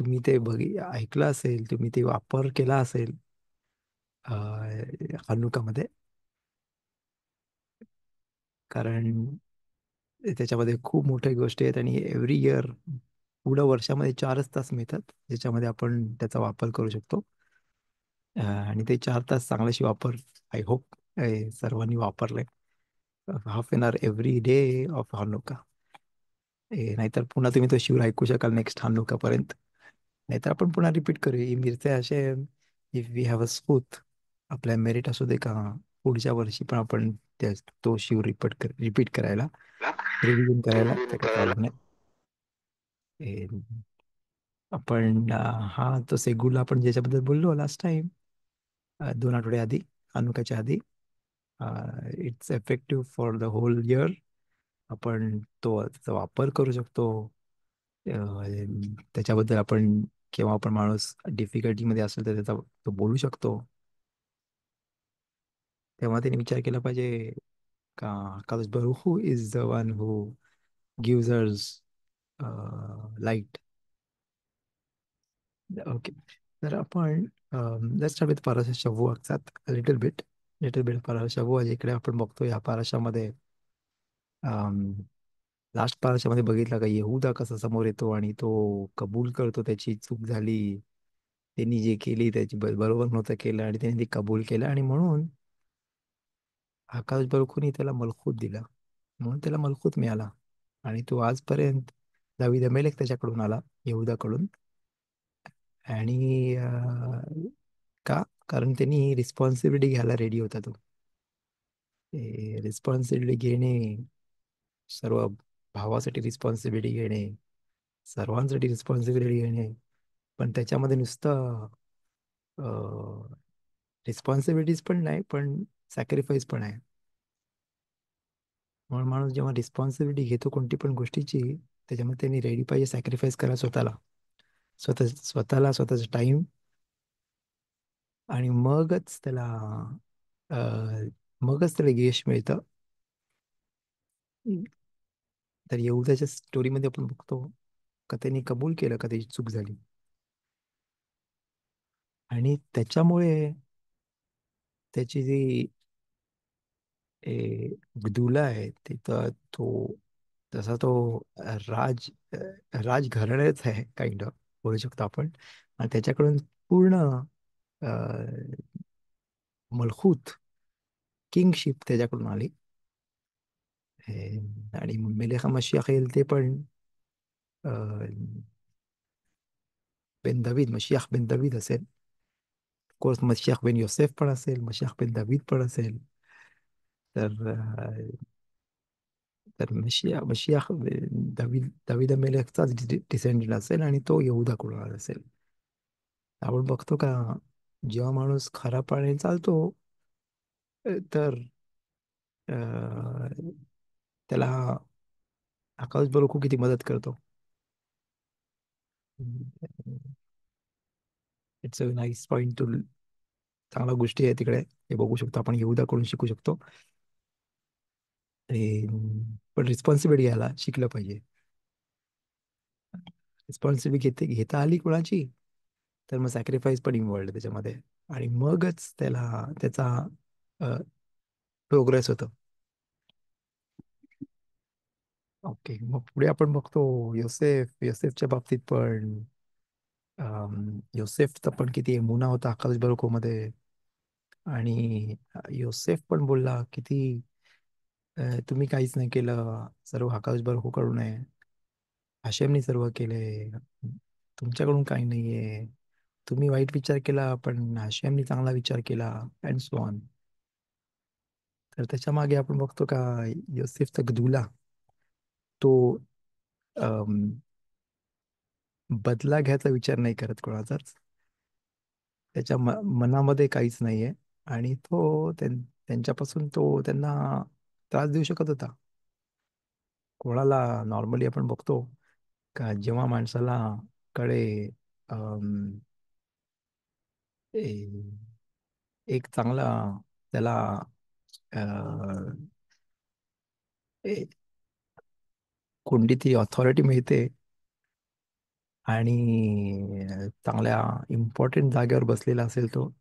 तुम्ही ते ऐकलं असेल, तुम्ही ते वापर केला असेल हनुकामध्ये. कारण त्याच्यामध्ये खूप मोठ्या गोष्टी आहेत आणि एव्हरी इयर पुढं वर्षामध्ये 4च तास मिळतात ज्याच्यामध्ये आपण त्याचा वापर करू शकतो. आणि ते 4 तास चांगल्याशी वापर, आय होप सर्वांनी वापरले. Half an our every day of Hanukkah. नाहीतर पुन्हा तुम्ही तो शिवर ऐकू शकाल नेक्स्ट हनुकापर्यंत. नाहीतर आपण पुन्हा रिपीट करूया. मिरचे असे, इफ वी हॅव अ स्फूत, आपल्या मेरिट असू दे का पुढच्या वर्षी पण आपण तो शिव रिपीट करायला, रिव्हिजन करायला तर काही प्रॉब्लेम नाही. आपण हा तो सेगुला आपण ज्याच्याबद्दल बोललो लास्ट टाइम, 2 आठवडे आधी, अनुकाच्या आधी, it's effective for the whole year. आपण तो त्याचा वापर करू शकतो. त्याच्याबद्दल आपण केव्हा पण माणूस डिफिकल्टीमध्ये असेल तर त्याचा तो बोलू शकतो. तेव्हा त्याने विचार केला पाहिजे का कादश बरुख is the one who gives us light. Okay. तर आपण लेट्स स्टार्ट विथ पाराशा शवुआ. लिटल बिट पाराशा शवुआ जिकडे आपण बघतो या पाराशामध्ये, लास्ट पाराशामध्ये बघितला का येहुदा कसा समोर येतो आणि तो कबूल करतो त्याची चूक झाली, त्यांनी जे केली त्याची बरोबर नव्हतं केलं आणि त्यांनी ते कबूल केलं आणि म्हणून आकाश बरखुनी त्याला मलखूत दिला, म्हणून त्याला मलखूत मिळाला. आणि तो आजपर्यंत दावीद अमेलेक त्याच्याकडून आला, येहुदाकडून. आणि का? कारण त्यांनी रिस्पॉन्सिबिलिटी घ्यायला रेडी होता तो. रिस्पॉन्सिबिलिटी घेणे, सर्व भावासाठी रिस्पॉन्सिबिलिटी घेणे, सर्वांसाठी रिस्पॉन्सिबिलिटी घेणे, पण त्याच्यामध्ये नुसतं रिस्पॉन्सिबिलिटीज पण नाही, पण सॅक्रिफाईस पण आहे. म्हणून माणूस जेव्हा रिस्पॉन्सिबिलिटी घेतो कोणती पण गोष्टीची, त्याच्यामध्ये त्यांनी रेडी पाहिजे सॅक्रिफाईस करा स्वतःला, स्वतःचा टाइम. आणि अं, मगच त्याला यश मिळतं. तर येहुदाच्या स्टोरीमध्ये आपण बघतो का त्यांनी कबूल केलं का त्याची चूक झाली, आणि त्याच्यामुळे त्याची जी गदुला आहे तिथं तो, तसा तो राज राजघराण्याच आहे काइंड ऑफ, बोलू शकतो आपण. आणि त्याच्याकडून पूर्ण मलखूत, किंगशिप त्याच्याकडून आली. आणि मेलेखा मशियाख येईल ते पण बेन दवीद, मशियाख बेन दवीद असेल. कोर्स मशियाख बेन योसेफ पण असेल, मशियाख बेन दवीद पण असेल. तर तर मशियाख दवीद मेलेकचाच डिसेंडेंट असेल आणि तो येहुदाकडून आला असेल. आपण बघतो का जेव्हा माणूस खरा पाण्याने चालतो, तर अं, त्याला आकाश बरोबर किती मदत करतो. It's a nice point two. चांगल्या गोष्टी आहे तिकडे, हे बघू शकतो आपण, येहुदाकडून शिकू शकतो. आणि पण रिस्पॉन्सिबिलिटी घ्यायला शिकलं पाहिजे. रिस्पॉन्सिबिलिटी घेता आली कोणाची, तर मग सॅक्रिफाईस पण इन्व्हॉल्ड त्याच्यामध्ये, आणि मगच त्याचा प्रोग्रेस होतो. ओके. मग पुढे आपण बघतो योसेफच्या बाबतीत पण. योसेफचा पण किती मुना होता अकाल बरोको मध्ये. आणि योसेफ पण बोलला किती, तुम्ही काहीच नाही केलं, सर्व आकाश बरोको कडून आहे, हाशेमनी सर्व केले, तुमच्याकडून काही नाहीये, तुम्ही वाईट विचार केला पण हाशेमनी चांगला विचार केला, अँड सो ऑन. तर त्याच्या मागे आपण बघतो का योसेफचा गदुला, तो अम, बदला घ्यायचा विचार नाही करत कोणाचाच, त्याच्या मनामध्ये काहीच नाहीये. आणि त्यांच्यापासून तो त्यांना त्रास देऊ शकत होता. कोणाला नॉर्मली आपण बघतो का जेव्हा माणसाला कडे अम, ए- एक चांगला त्याला अ, ए- कोणती ती ऑथॉरिटी मिळते, आणि चांगल्या इम्पॉर्टंट जागेवर बसलेला असेल तो,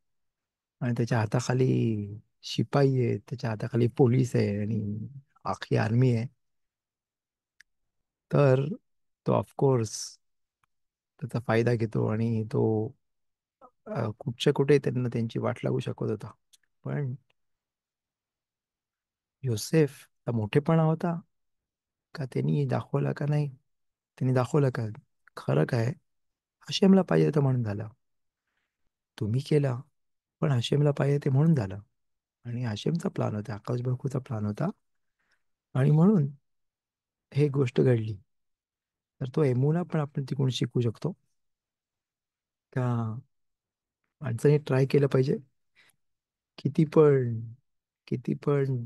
आणि त्याच्या हाताखाली शिपाई आहे, त्याच्या हाताखाली पोलीस आहे आणि आखी आर्मी आहे, तर तो ऑफकोर्स त्याचा फायदा घेतो आणि तो कुठच्या कुठे त्यांना त्यांची वाट लागू शकत होता. पण योसेफ हा मोठेपणा होता का, त्यांनी दाखवला का नाही? त्यांनी दाखवलं का खरं काय, हशेमला पाहिजे तर म्हणून झालं. तुम्ही केला, पण हशेमला पाहिजे ते म्हणून झालं. आणि हशेमचा प्लान होता, आकाश बर्कूचा प्लान होता, आणि म्हणून हे गोष्ट घडली. तर तो एमुना पण आपण तिकडून शिकू शकतो का, माणसाने ट्राय केलं पाहिजे. किती पण किती पण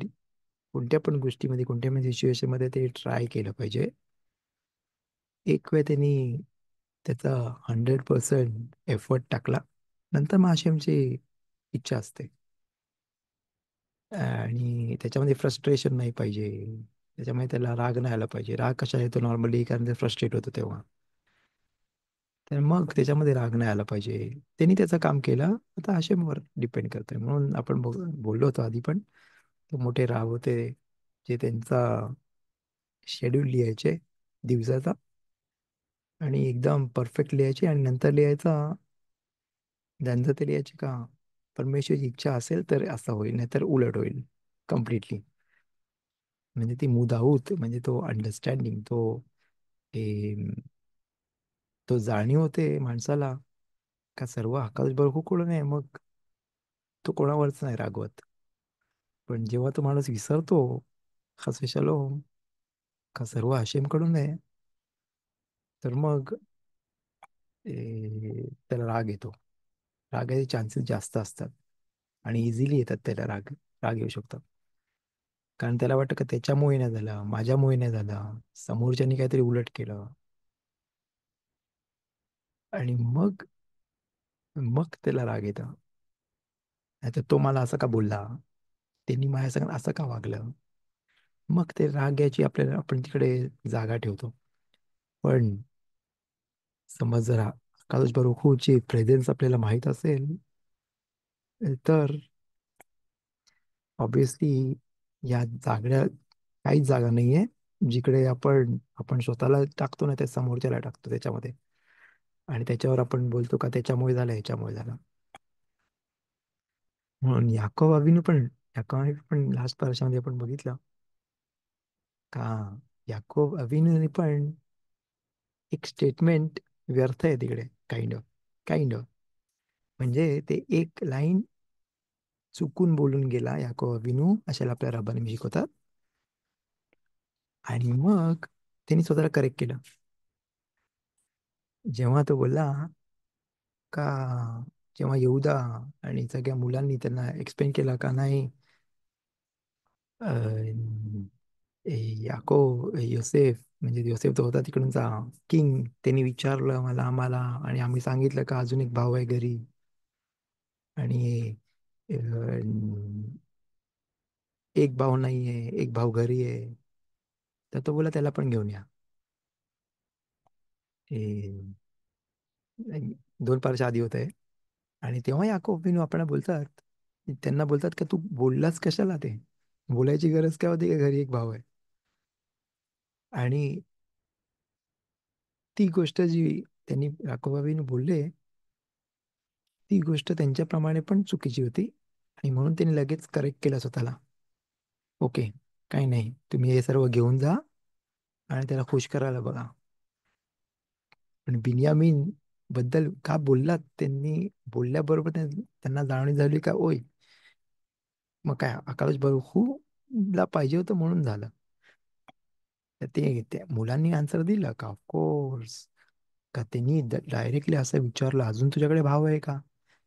कोणत्या पण गोष्टीमध्ये, कोणत्या पण सिच्युएशन मध्ये ते ट्राय केलं पाहिजे. एक वेळ त्यांनी त्याचा 100% एफर्ट टाकला, नंतर मग आशेमची इच्छा असते. आणि त्याच्यामध्ये फ्रस्ट्रेशन नाही पाहिजे, त्याच्यामध्ये त्याला राग नाही आला पाहिजे. राग कशा येतो नॉर्मली, कारण ते फ्रस्ट्रेट होतो तेव्हा. तर मग त्याच्यामध्ये राग नाही आला पाहिजे. त्यांनी त्याचं काम केलं, आता आशेमवर डिपेंड करतंय. म्हणून आपण बोललो होतो आधी पण, ते मोठे राव होते जे त्यांचा शेड्यूल लिहायचे दिवसाचा, आणि एकदम परफेक्ट लिहायचे, आणि नंतर लिहायचा त्यांचं ते लिहायचे का, परमेश्वरची इच्छा असेल तर असं होईल, नाही तर उलट होईल कम्प्लिटली. म्हणजे ती मुदाऊत, म्हणजे तो अंडरस्टँडिंग, ए, तो जाणीव होते माणसाला का सर्व आकाश बरखूकडून आहे, मग तो कोणावरच नाही रागवत. पण जेव्हा तो माणूस विसरतो, खास शालोम, का सर्व हाशेमकडून आहे, तर मग त्याला राग येतो. रागाचे चान्सेस जास्त असतात, आणि इझिली येतात त्याला राग. राग येऊ शकतात, कारण त्याला वाटतं का त्याच्यामुळे नाही झाला, माझ्यामुळे नाही झाला, समोरच्यानी काहीतरी उलट केलं. आणि मग मग त्याला राग येतं. नाहीतर तो मला असं का बोलला, त्यांनी माझ्या संग असं का वागलं. मग ते राग याची आपल्याला, आपण तिकडे जागा ठेवतो. पण समज जर अकादश बरोखूची प्रेझेन्स आपल्याला माहीत असेल, तर ऑब्विसली या जागड्या काहीच जागा नाहीये जिकडे आपण आपण स्वतःला टाकतो ना, त्या समोरच्याला टाकतो त्याच्यामध्ये, आणि त्याच्यावर आपण बोलतो का त्याच्यामुळे झालं, ह्याच्यामुळे झालं. म्हणून याकोब अवीनू पण लास्ट वर्षामध्ये आपण बघितलं का, याकोब अवीनूने पण एक स्टेटमेंट व्यर्थ आहे तिकडे, काइंड ऑफ म्हणजे ते एक लाईन चुकून बोलून गेला याकोब अवीनू, अशाला आपल्या रबाने शिकवतात. आणि मग त्यांनी स्वतःला करेक्ट केलं, जेव्हा तो बोलला का, जेव्हा येहुदा आणि सगळ्या मुलांनी त्यांना एक्सप्लेन केला का नाही, अं, योसेफ, म्हणजे योसेफ तो होता तिकडूनचा किंग, त्यांनी विचारलं आम्हाला, आणि आम्ही सांगितलं का अजून एक भाऊ आहे घरी, आणि अं, एक भाऊ नाही आहे, एक भाऊ घरी आहे. तर तो बोला त्याला पण घेऊन या. हे 2 वर्ष आधी होत आहे. आणि तेव्हा याकोब बिनू आपल्याला बोलतात, त्यांना बोलतात का तू बोललास कशाला ते, बोलायची गरज काय होती का घरी एक भाऊ आहे. आणि ती गोष्ट जी त्यांनी याकोबा बिनू बोलले, ती गोष्ट त्यांच्याप्रमाणे पण चुकीची होती, आणि म्हणून त्यांनी लगेच करेक्ट केलं स्वतःला. ओके, काही नाही, तुम्ही हे सर्व घेऊन जा आणि त्याला खुश करायला बघा. पण बिन्यामीन बद्दल का बोललात, त्यांनी बोलल्याबरोबर त्यांना जाणीव झाली का, ओय मग काय आकाश बरखू ला पाहिजे होतं म्हणून झालं. तर ते त्या मुलांनी आन्सर दिला का, ऑफकोर्स, का त्यांनी डायरेक्टली असं विचारलं, अजून तुझ्याकडे भाव आहे का,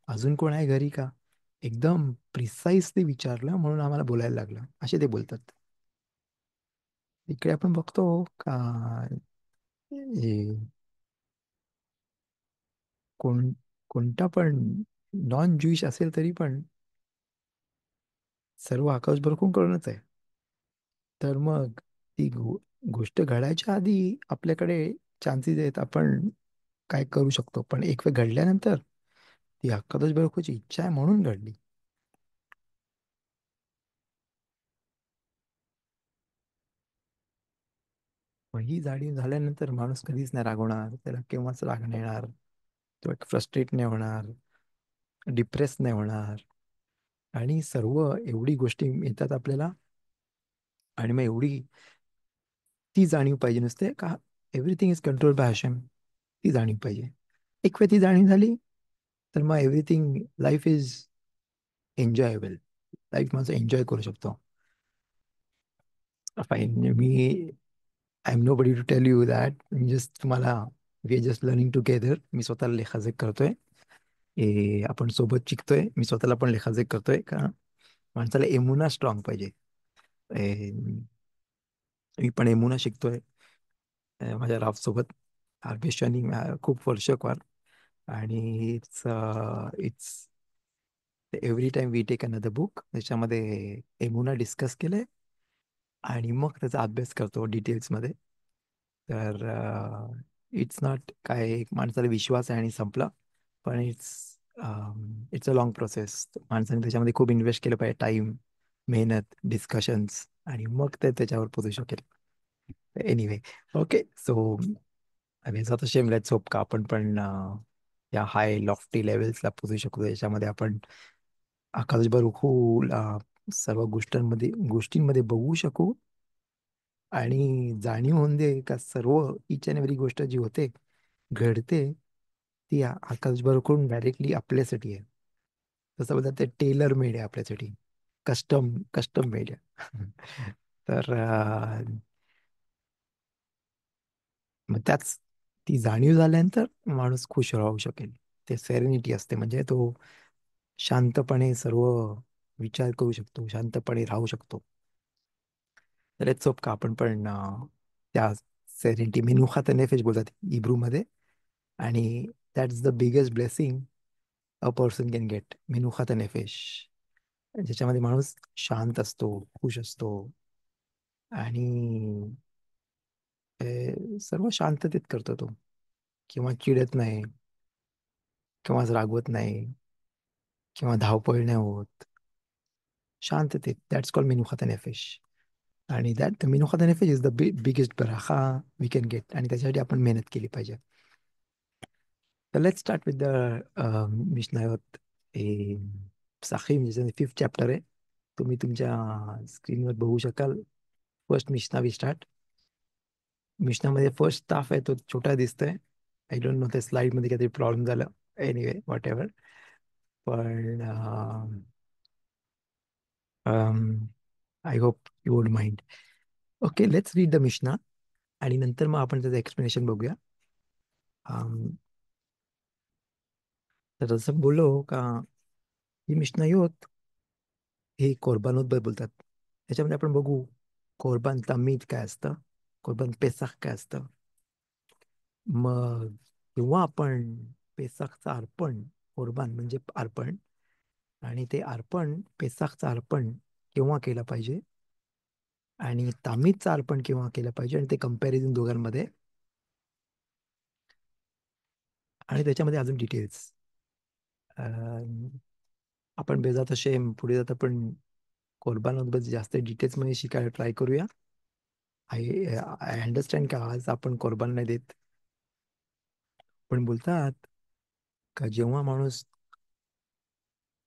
अजून कोण आहे घरी का, एकदम प्रिसाइसली विचारलं, म्हणून आम्हाला बोलायला लागलं, असे ते बोलतात. इकडे आपण बघतो का, हे कोण कोणता पण नॉन ज्युईश असेल तरी पण सर्व आकाश बरकूंकडूनच आहे. तर मग ती गोष्ट घडायच्या आधी आपल्याकडे चान्सेस आहेत, आपण काय करू शकतो, पण एक वेळ घडल्यानंतर ती अक्कादश बायकोची इच्छा आहे म्हणून घडली. मग ही जाणीव झाल्यानंतर माणूस कधीच नाही रागवणार, त्याला केव्हाच राग नाही येणार, तो एक फ्रस्ट्रेट नाही होणार, डिप्रेस नाही होणार. आणि सर्व एवढी गोष्टी येतात आपल्याला. आणि मग एवढी ती जाणीव पाहिजे, नसते का एव्हरीथिंग इज कंट्रोल बाय हॅशम. ती जाणीव पाहिजे. एक वेळ ती जाणीव झाली तर मग everything, life is enjoyable. Life माझं एन्जॉय करू शकतो. Fine. I am nobody to tell you that. मी जस्ट तुम्हाला, we are just learning together. मी स्वतःला लेखाजोख करतोय. आपण सोबत शिकतोय. मी स्वतःला पण लेखाजोख करतोय का माणसाला एमुना स्ट्रॉंग पाहिजे. ए, मी पण एमुना शिकतोय माझ्या राफ सोबत. आर्केस्ट्रानी खूप वर्ष कॉल. आणि it's every time we take another book, त्याच्यामध्ये एमुना डिस्कस केलंय आणि मग त्याचा अभ्यास करतो डिटेल्समध्ये. तर इट्स नॉट काय एक माणसाला विश्वास आहे आणि संपला, पण इट्स अ लॉंग प्रोसेस. माणसाने त्याच्यामध्ये खूप इन्व्हेस्ट केलं पाहिजे, टाइम, मेहनत, डिस्कशन्स, आणि मग ते त्याच्यावर पोचू शकेल. Anyway, okay. सो आम्ही जातो शेम, लेट्स होप का आपण पण या हाय लॉफ्टी लेवल्सला पोचू शकतो, याच्यामध्ये आपण आकाशभर खूप सर्व गोष्टींमध्ये बघू शकू. आणि जाणीव होऊन दे का सर्व इच अँड एव्हरी गोष्ट जी होते, घडते, ती आकाशभरकडून डायरेक्टली आपल्यासाठी आहे. तसं बोलतात ते टेलर मेड आहे आपल्यासाठी, कस्टम कस्टम मेड आहे. तर मग त्याच ती जाणीव झाल्यानंतर माणूस खुश राहू शकेल. ते सेरेनिटी असते, म्हणजे तो शांतपणे सर्व विचार करू शकतो, शांतपणे राहू शकतो. तर एक का आपण पण त्या सेरेनिटी, मेनुखात नेफेश बोलतात इब्रू मध्ये. आणि that's the biggest blessing a person can get, मेनुखात नेफेश, ज्याच्यामध्ये माणूस शांत असतो, खुश असतो, आणि सर्व शांततेत करतो तो, किंवा चिडत नाही, किंवा रागवत नाही, किंवा धावपळ नाही होत, शांततेत. दॅट्स कॉल्ड मेनुखात नेफेश. आणि दॅट मेनुखात नेफेश इज द बिगेस्ट बराखा वी कॅन गेट, आणि त्याच्यासाठी आपण मेहनत केली पाहिजे. तर लेट्स स्टार्ट विथ द मिशनायत ए साखी, म्हणजे 5th चॅप्टर आहे. तुम्ही तुमच्या स्क्रीनवर बघू शकाल. First Mishnah we start. मिशनामध्ये फर्स्ट स्टाफ आहे तो छोटा दिसतोय. आय डोंट नो, त्या स्लाइड मध्ये काहीतरी प्रॉब्लेम झाला. Anyway, whatever. पण I hope you won't mind. Okay, let's read the Mishnah, आणि नंतर मग आपण त्याचं एक्सप्लेनेशन बघूया. Um, तर जसं बोललो का, ही मिशना योत हे कोरबानोत बोलतात. त्याच्यामध्ये आपण बघू कोरबान तमीद काय असतं, कोरबान पेसाख काय असतं. मग तेव्हा आपण पेसाखचं अर्पण, कोरबान म्हणजे अर्पण, आणि ते अर्पण, पेसाखचं अर्पण केव्हा केलं पाहिजे, आणि तामीदचं अर्पण केव्हा केलं पाहिजे, आणि ते कंपॅरिझन दोघांमध्ये, आणि त्याच्यामध्ये अजून डिटेल्स. आपण बेजात शेम पुढे जात आपण कोरबानबद्दल जास्त डिटेल्स मध्ये शिकायला ट्राय करूया. आय आय अंडरस्टँड का आज आपण कोरबान नाही देत, पण बोलतात का जेव्हा माणूस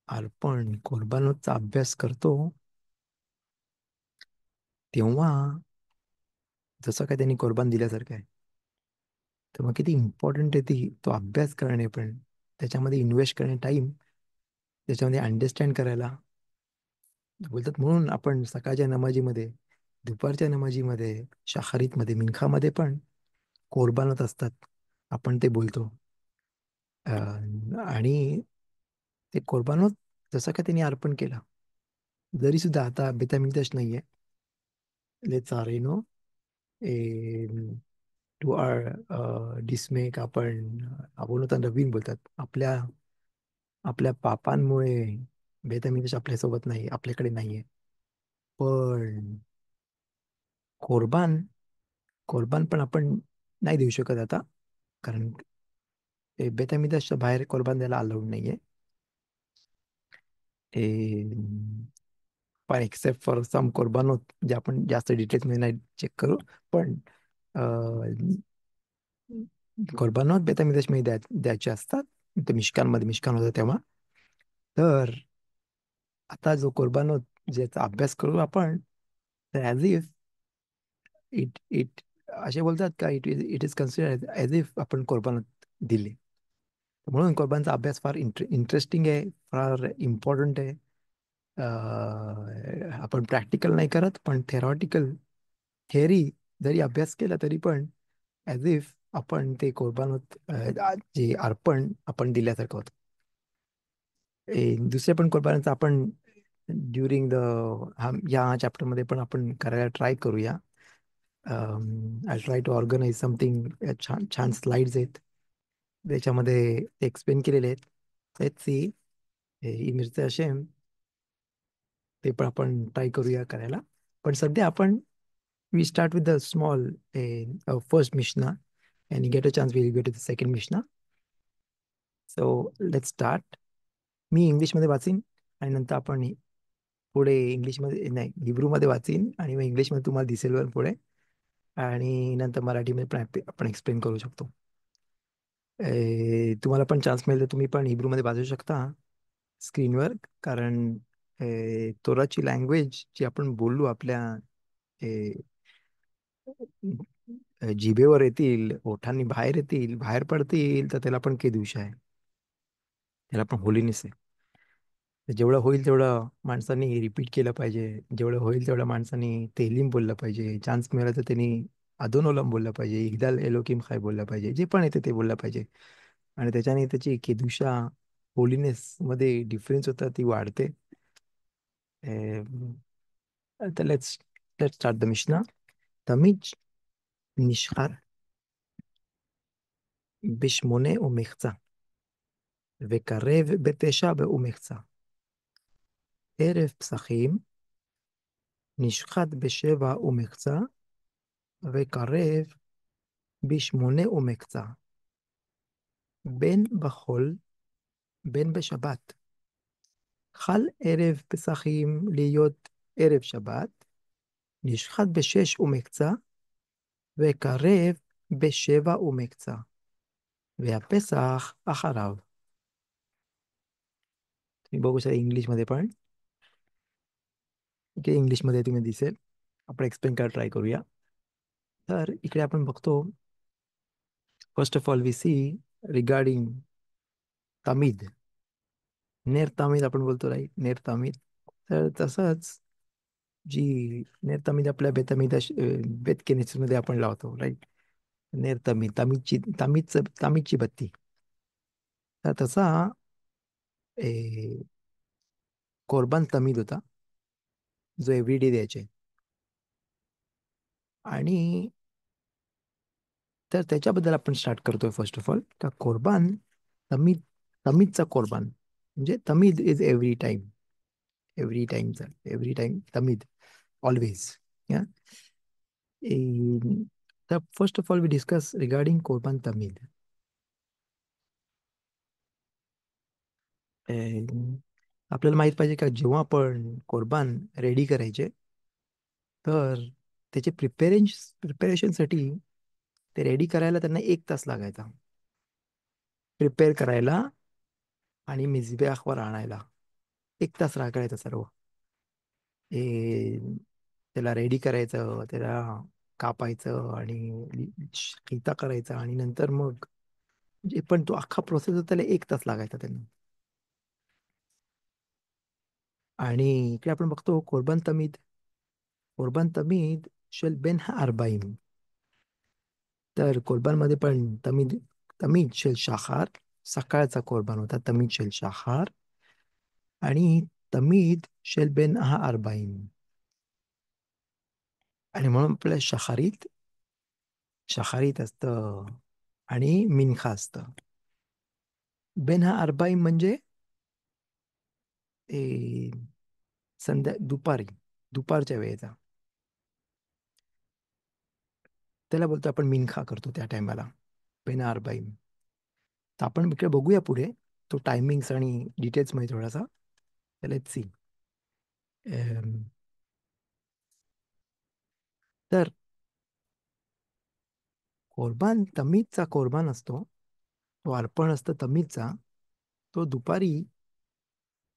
अर्पण कोरबानचा अभ्यास करतो, तेव्हा जसं काय त्यांनी कोरबान दिल्यासारखं आहे. तर मग किती इम्पॉर्टंट आहे तो अभ्यास करणे, पण त्याच्यामध्ये इन्व्हेस्ट करणे टाइम, त्याच्यामध्ये अंडरस्टँड करायला. बोलतात म्हणून आपण सकाळच्या नमाजीमध्ये, दुपारच्या नमाजीमध्ये, शाखारीतमध्ये, मिनखामध्ये पण कोरबानत असतात. आपण ते बोलतो. आणि ते कोरबानोत जसं का त्यांनी अर्पण केला, जरी सुद्धा आता बेतामिकदाश नाहीये, लेचारेनो ए टू आर डिस्मेक, आपण होता नवीन बोलतात, आपल्या आपल्या पापांमुळे बेतामिकदाश आपल्यासोबत नाही, आपल्याकडे नाहीये. पण कोरबान कोरबान पण आपण नाही देऊ शकत आता, कारण बेतामिदाच्या बाहेर कोरबान द्यायला अलाउड नाहीये. पण एक्सेप्ट फॉर सम कोरबानोत, जे आपण जास्त डिटेल्स मध्ये नाही चेक करू. पण कोरबानोत बेतामिदाश मध्ये द्यायचे असतात. ते मिशकानमध्ये मिशकान होतं तेव्हा. तर आता जो कोरबानोत ज्याचा अभ्यास करू आपण, तर ॲज इफ इट इट असे बोलतात का, it is consider as if आपण कोरबानोत दिले. म्हणून कोरबानचा अभ्यास फार इंटरेस्टिंग आहे, फार इम्पॉर्टंट आहे. आपण प्रॅक्टिकल नाही करत, पण थेअरी जरी अभ्यास केला तरी पण ॲज इफ आपण ते कोरबानोत जे अर्पण आपण दिल्यासारखं होतं. दुसऱ्या पण कोरबानाचं आपण ड्युरिंग या चॅप्टरमध्ये पण आपण करायला ट्राय करूया. I try to organise something. छान छान स्लाइड्स आहेत त्याच्यामध्ये, एक्सप्लेन केलेले आहेत. लेट्स सी, मिरचा शेम ते पण आपण ट्राय करूया करायला. पण सध्या आपण we start with the small first Mishnah and get a chance will get to the second Mishnah. So let's start. मी इंग्लिशमध्ये वाचीन आणि नंतर आपण पुढे इंग्लिशमध्ये नाही हिब्रूमध्ये वाचीन, आणि मग इंग्लिशमध्ये तुम्हाला दिसेल वर पुढे, आणि नंतर मराठीमध्ये पण आपण एक्सप्लेन करू शकतो. तुम्हाला पण चान्स मिळेल तर तुम्ही पण हिब्रूमध्ये वाचू शकता स्क्रीनवर. कारण तोराची लँग्वेज जी आपण बोललो आपल्या जिभेवर येतील, ओठांनी बाहेर येतील, बाहेर पडतील, तर त्याला पण केदुषा आहे, त्याला पण होलीनेस आहे. जेवढं होईल तेवढं माणसांनी रिपीट केलं पाहिजे. जेवढं होईल तेवढं माणसांनी तेलीम बोललं पाहिजे. चान्स मिळाला तर त्यांनी अधोनोलम बोललं पाहिजे, इगदाल एलोकिम खाय बोललं पाहिजे, जे पण येते ते बोललं पाहिजे. आणि त्याच्याने त्याची केदुषा, होलीनेस मध्ये डिफरन्स होता, ती वाढते. तर लेट्स लेट्स स्टार्ट द मिशना. तमिज נשחר בשמונה ומחצה, וקרב בתשע ומחצה. ערב פסחים נשחט בשבע ומחצה, וקרב בשמונה ומחצה. בין בחול בין בשבת. חל ערב פסחים להיות ערב שבת, נשחט בשש ומחצה, וקרב בשבע ומחצה. והפסח אחריו. तुम्ही बघू शकता इंग्लिशमध्ये पण, की इंग्लिशमध्ये तुम्ही दिसेल. आपण एक्सप्लेन करायला ट्राय करूया. तर इकडे आपण बघतो, first of all we see regarding तमीद. नेर तामीद आपण बोलतो, राईट, नेर तामीद. तर तसंच जी नेर तामीद आपल्या बेतमीद बेत केनिसमध्ये आपण लावतो, राईट. नेर तमीद, तामीदची बत्ती. तर तसा ए, कोरबान तमीद होता, जो एव्हरीडे द्यायचे. आणि तर त्याच्याबद्दल आपण स्टार्ट करतोय. फर्स्ट ऑफ ऑल, का कोरबान तमीद, तमीदचा कोरबान म्हणजे तमीद इज एव्हरी टाइमचा, एव्हरी टाइम तमीद, ऑलवेज. या तर first of all we discuss regarding कोरबान तमीद. आपल्याला माहित पाहिजे का, जेव्हा आपण कोरबान रेडी करायचे, तर त्याचे प्रिपेरेशनसाठी ते रेडी करायला त्यांना 1 तास लागायचा. प्रिपेअर करायला आणि मिझबेआखवर आणायला 1 तास लागायचा सर्व. हे त्याला रेडी करायचं, त्याला कापायचं आणि खिता करायचा, आणि नंतर मग जे पण तो अख्खा प्रोसेस होता त्याला 1 तास लागायचा त्यांना. आणि इकडे आपण बघतो कोरबान तमीद शेल बेन हा अरबाईन. तर कोरबानमध्ये पण तमीद शेल शाखार, सकाळचा कोरबान होता तमीद शेल शाखार, आणि तमीद शेल बेन हा अरबाईन. आणि म्हणून आपल्या शखारीत असतं आणि मिनखा असतं. बेन हा अरबाईन म्हणजे ए, दुपारच्या वेळेचा, त्याला बोलतो आपण मिनखा करतो त्या टायमाला, बेन अरबाईन. तर आपण इकडे बघूया पुढे तो टायमिंग्स आणि डिटेल्स मध्ये थोडासा. Let's see. तर कोरबान तमीजचा कोरबान असतो, तो अर्पण असतं तमीजचा, तो दुपारी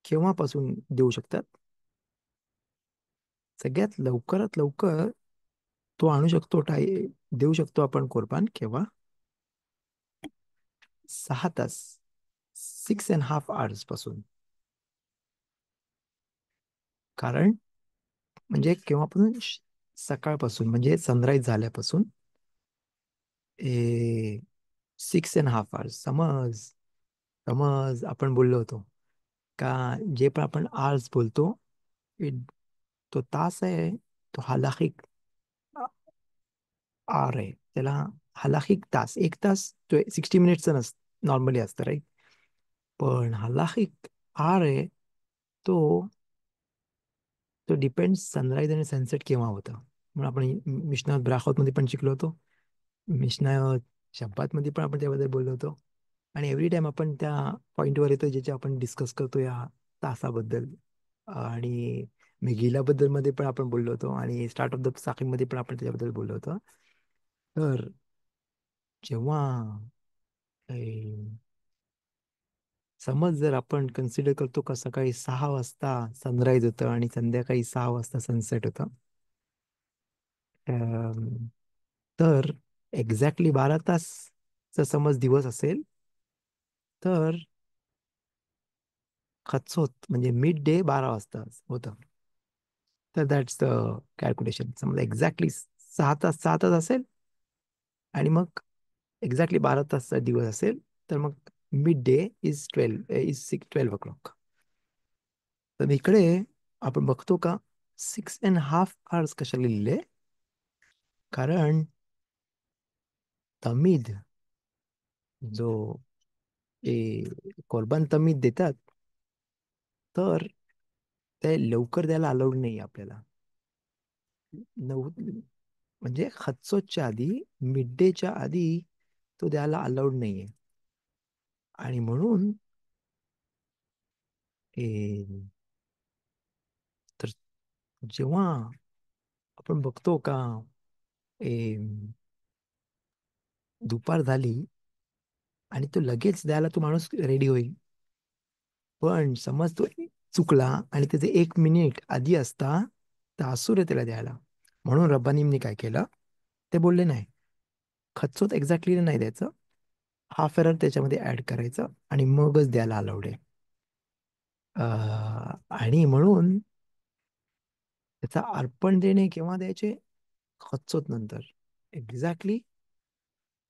केव्हापासून देऊ शकतात? सगळ्यात लवकरात लवकर तो आणू शकतो, देऊ शकतो आपण कोरबान केव्हा? 6 तास, 6.5 hours पासून. कारण म्हणजे केव्हापासून? सकाळपासून म्हणजे सनराईज झाल्यापासून 6.5 hours. समज समज आपण बोललो होतो का जे पण आपण आर्स बोलतो, it- तो तास आहे, तो हलाखिक आर आहे त्याला. हलाखिक तास, एक तास तो 60 मिनिटचं नॉर्मली असतं, राईट? पण हलाखिक आर आहे तो तो डिपेंड सनराईज आणि सनसेट केव्हा होतं. म्हणून आपण मिशना ब्राखोत मध्ये पण शिकलो होतो, मिशना शब्बात मध्ये पण आपण त्याबद्दल बोललो होतो. आणि एव्हरी टाइम आपण त्या पॉइंटवर येतो ज्याचे आपण डिस्कस करतो या तासाबद्दल. आणि मेघिलाबद्दल मध्ये पण आपण बोललो होतो, आणि स्टार्ट ऑफ द साखी मध्ये पण आपण त्याच्याबद्दल बोललो होतो. तर जेव्हा समज जर आपण कन्सिडर करतो का सकाळी 6 वाजता सनराईज होतं आणि संध्याकाळी 6 वाजता सनसेट होतं, अम, तर एक्झॅक्टली 12 तासचा समज दिवस असेल, तर खचोत म्हणजे मिड डे 12 वाजता होतं. तर दॅट्स द कॅल्क्युलेशन. समजा एक्झॅक्टली 6 तास 6 तास असेल आणि मग एक्झॅक्टली 12 तासचा दिवस असेल, तर मग मिड डे इज 12 o'clock. तर इकडे आपण बघतो का 6.5 hours कशाला लिहिले? कारण तमीद जो कोरबान तमीद देतात, तर ते लवकर द्यायला अलाउड नाही आपल्याला. नऊ म्हणजे खच्चोच्या आधी, मिड डेच्या आधी तो द्यायला अलाउड नाहीये. आणि म्हणून ए, तर जेव्हा आपण बघतो का ए, दुपार झाली आणि तो लगेच द्यायला तो माणूस रेडी होईल, पण समज तो चुकला आणि त्याचे 1 मिनिट आधी असता, तर असूर आहे त्याला द्यायला. म्हणून रब्बानींनी काय केलं, ते बोलले नाही, खचोत एक्झॅक्टली नाही द्यायचं, हाफ एरर त्याच्यामध्ये ऍड करायचं आणि मगच द्यायला अलाउड आहे. आणि म्हणून त्याचा अर्पण देणे केव्हा द्यायचे? खचोत नंतर. Exactly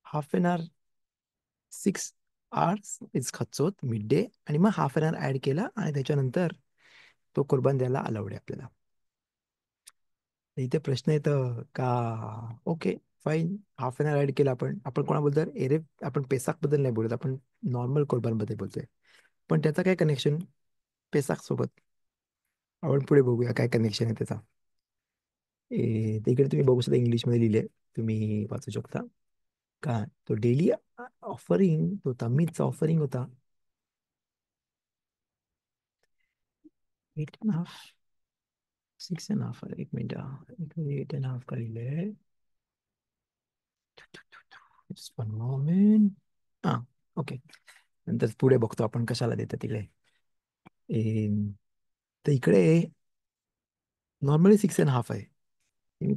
half an hour, 6 hours is खचोत मिड डे, आणि मग हाफ एन आवर ऍड केला आणि त्याच्यानंतर तो कुर्बान द्यायला अलाउड आहे आपल्याला. इथे प्रश्न येतं का, okay fine, half an hour add केला आपण आपण कोणाबद्दल आपण पेसाक बद्दल नाही बोलत, आपण नॉर्मल कुर्बान बद्दल बोलतोय. पण त्याचा काय कनेक्शन पेसाक सोबत? आपण पुढे बघूया काय कनेक्शन आहे त्याचा. ते इकडे तुम्ही बघू शकता, इंग्लिशमध्ये लिहिले, तुम्ही वाचू शकता का. तो डेली ऑफरिंग, तो तमीजचा ऑफरिंग होता 8.5, 6.5. एक मिनिट, 8.5 का लिहिले. Just one moment. हा, ओके. नंतर पुढे बघतो आपण कशाला देतात तिकडे. तर इकडे नॉर्मली 6.5 आहे.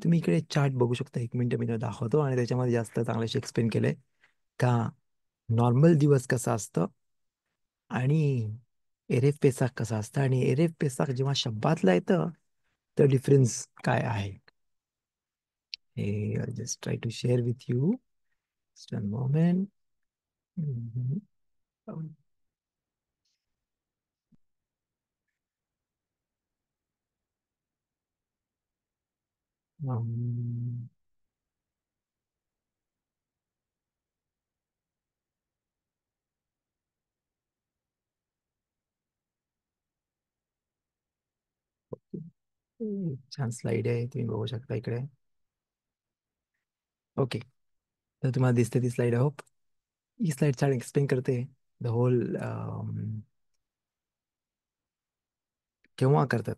तुम्ही इकडे चार्ट बघू शकता, 1 मिनिट मी तुम्हाला दाखवतो आणि त्याच्यामध्ये जास्त चांगल्याशी एक्सप्लेन केलंय का नॉर्मल दिवस कसा असतं आणि एरेफ पेसाक कसा असतं, आणि एरेफ पेसाक जेव्हा शब्बातला येतं तर डिफरन्स काय आहे. हे just try to share with you. Just one moment. छान स्लाइड आहे, तुम्ही बघू शकता इकडे. ओके, तर तुम्हाला दिसते ती स्लाइड, होप. ही स्लाइड छान एक्सप्लेन करते द होल केव्हा करतात.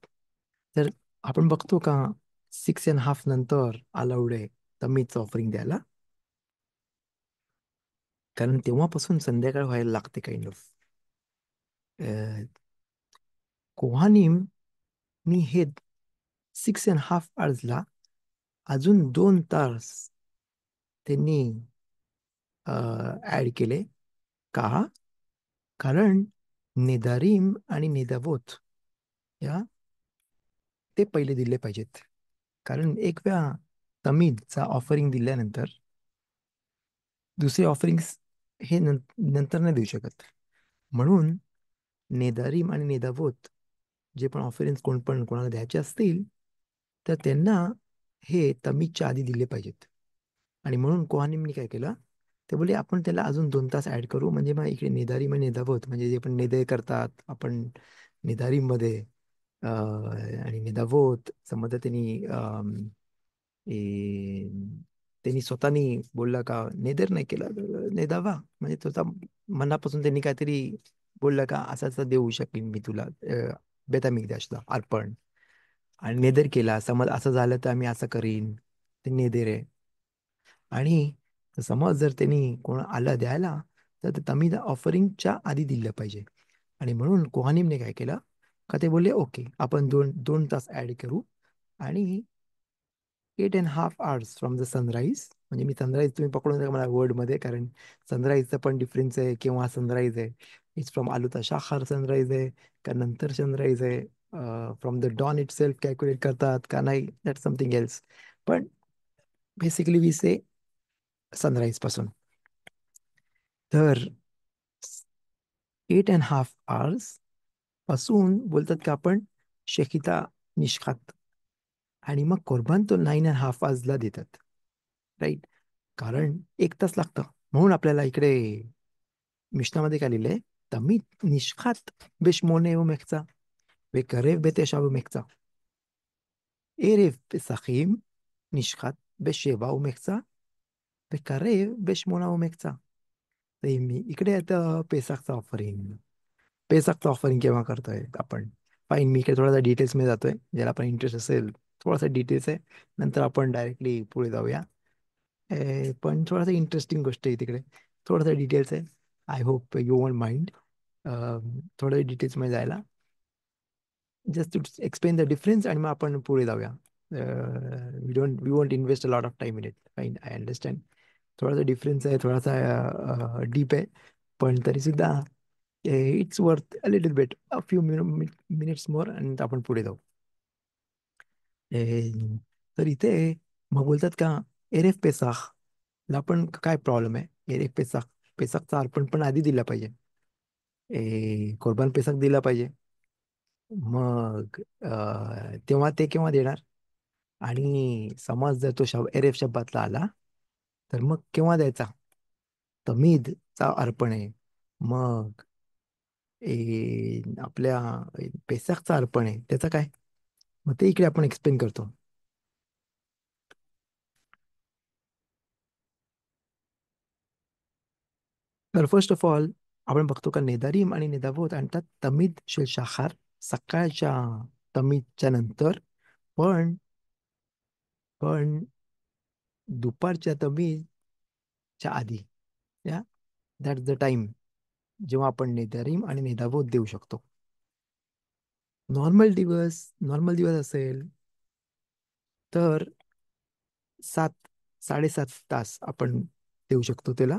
तर आपण बघतो का 6.5 नंतर अलाउड आहे तमीच ऑफरिंग द्यायला, कारण तेव्हापासून संध्याकाळ व्हायला लागते काइंड ऑफ. कोहानिमनी हे 6.5 आवर्सला अजून 2 तास त्यांनी ऍड केले. का? कारण नेदारिम आणि नेदावोत या ते पहिले दिले पाहिजेत. कारण एक वेळा तमीदचा ऑफरिंग दिल्यानंतर दुसरे ऑफरिंग्स हे नंतर नाही देऊ शकत. म्हणून नेदारिम आणि नेदावोत जे पण ऑफरिंग्स कोण पण कोणाला द्यायचे असतील तर त्यांना हे तमीजच्या आधी दिले पाहिजेत. आणि म्हणून कोहानिमनी काय केलं, ते बोलले आपण त्याला अजून 2 तास ऍड करू, म्हणजे मग इकडे निदारीम आणि निदावत म्हणजे जे पण निदय करतात आपण निदारीमध्ये आणि निदावत समजा त्यांनी स्वतःनी बोलला का नेदर नाही केला नेदावा, म्हणजे स्वतः मनापासून त्यांनी काहीतरी बोलला का असं असं देऊ शकेन मी तुला बेतामिकदाशला अर्पण, आणि नेदर केला समज असं झालं तर आम्ही असं करीन, ते नेदर आहे. आणि समज जर त्यांनी कोण आलं द्यायला तर ते तमीद ऑफरिंगच्या आधी दिलं पाहिजे. आणि म्हणून कोहानिमने काय केलं का ते बोलले ओके आपण दोन दोन तास ऍड करू, आणि 8.5 आवर्स फ्रॉम द सनराईज, म्हणजे मी सनराईज तुम्ही पकडून नका मला वर्डमध्ये, कारण सनराईजचा पण डिफरन्स आहे किंवा सनराईज आहे. इट्स फ्रॉम आलूता शाखार सनराईज आहे का नंतर सनराईज आहे, from the dawn itself calculate करतात का नाही, दॅट समथिंग एल्स. पण बेसिकली वी से सनराईज पासून. तर 8.5 आवर्स पासून बोलतात का आपण शकिता निष्खात, आणि मग कुर्बान तो 9.5 आवर्सला देतात, राईट. कारण 1 तास लागतं. म्हणून आपल्याला इकडे मिशनामध्ये काय लिहिलंय, तमीत निष्खात बेशमोने उमेकचा וקרב בתשע ומקצה. ערב פסחים נשחט ב7 ומקצה, וקרב ב8 ומקצה. इकडे आता पेसाकचा ऑफरिंग. पेसाकचा ऑफरिंग केव्हा करतोय आपण, फाईन, मी इकडे थोडासा डिटेल्स मध्ये जातोय, ज्याला आपण इंटरेस्ट असेल थोडासा डिटेल्स आहे, नंतर आपण डायरेक्टली पुढे जाऊया. पण थोडासा इंटरेस्टिंग गोष्ट आहे तिकडे, थोडासा डिटेल्स आहे. I hope you won't mind थोडं डिटेल्स मध्ये जायला, just to explain the difference, आणि मग आपण पुढे जाऊया. We won't invest a lot of time in it, fine, I understand. थोडासा डिफरन्स आहे, थोडासा डीप आहे, पण तरी सुद्धा it's worth a little bit, a few minutes more, आणि आपण पुढे जाऊ. ए, तर इथे मग बोलतात का एरेफ पेसाख ला पण काय प्रॉब्लेम आहे. एरेफ पेसाख, पेसाखचा अर्पण पण आधी दिला पाहिजे, कुर्बान पेसाख दिला पाहिजे. मग तेव्हा ते केव्हा देणार, आणि समज जर तो एरेफ शब्दातला आला तर मग केव्हा द्यायचा, तमीदचा अर्पण आहे. मग आपल्या पेसाखचा अर्पण आहे त्याचं काय, मग ते इकडे आपण एक्सप्लेन करतो. तर फर्स्ट ऑफ ऑल आपण बघतो का नेदारीम आणि नेदावोत आणतात तमीद शेल शाखार सकाळच्या तमीदच्या नंतर, पण पण दुपारच्या तमीदच्या आधी, या दॅट्स द टाइम जेव्हा आपण नेदारीम आणि नेदावोत देऊ शकतो. नॉर्मल दिवस असेल तर 7 साडेसात तास आपण देऊ शकतो त्याला.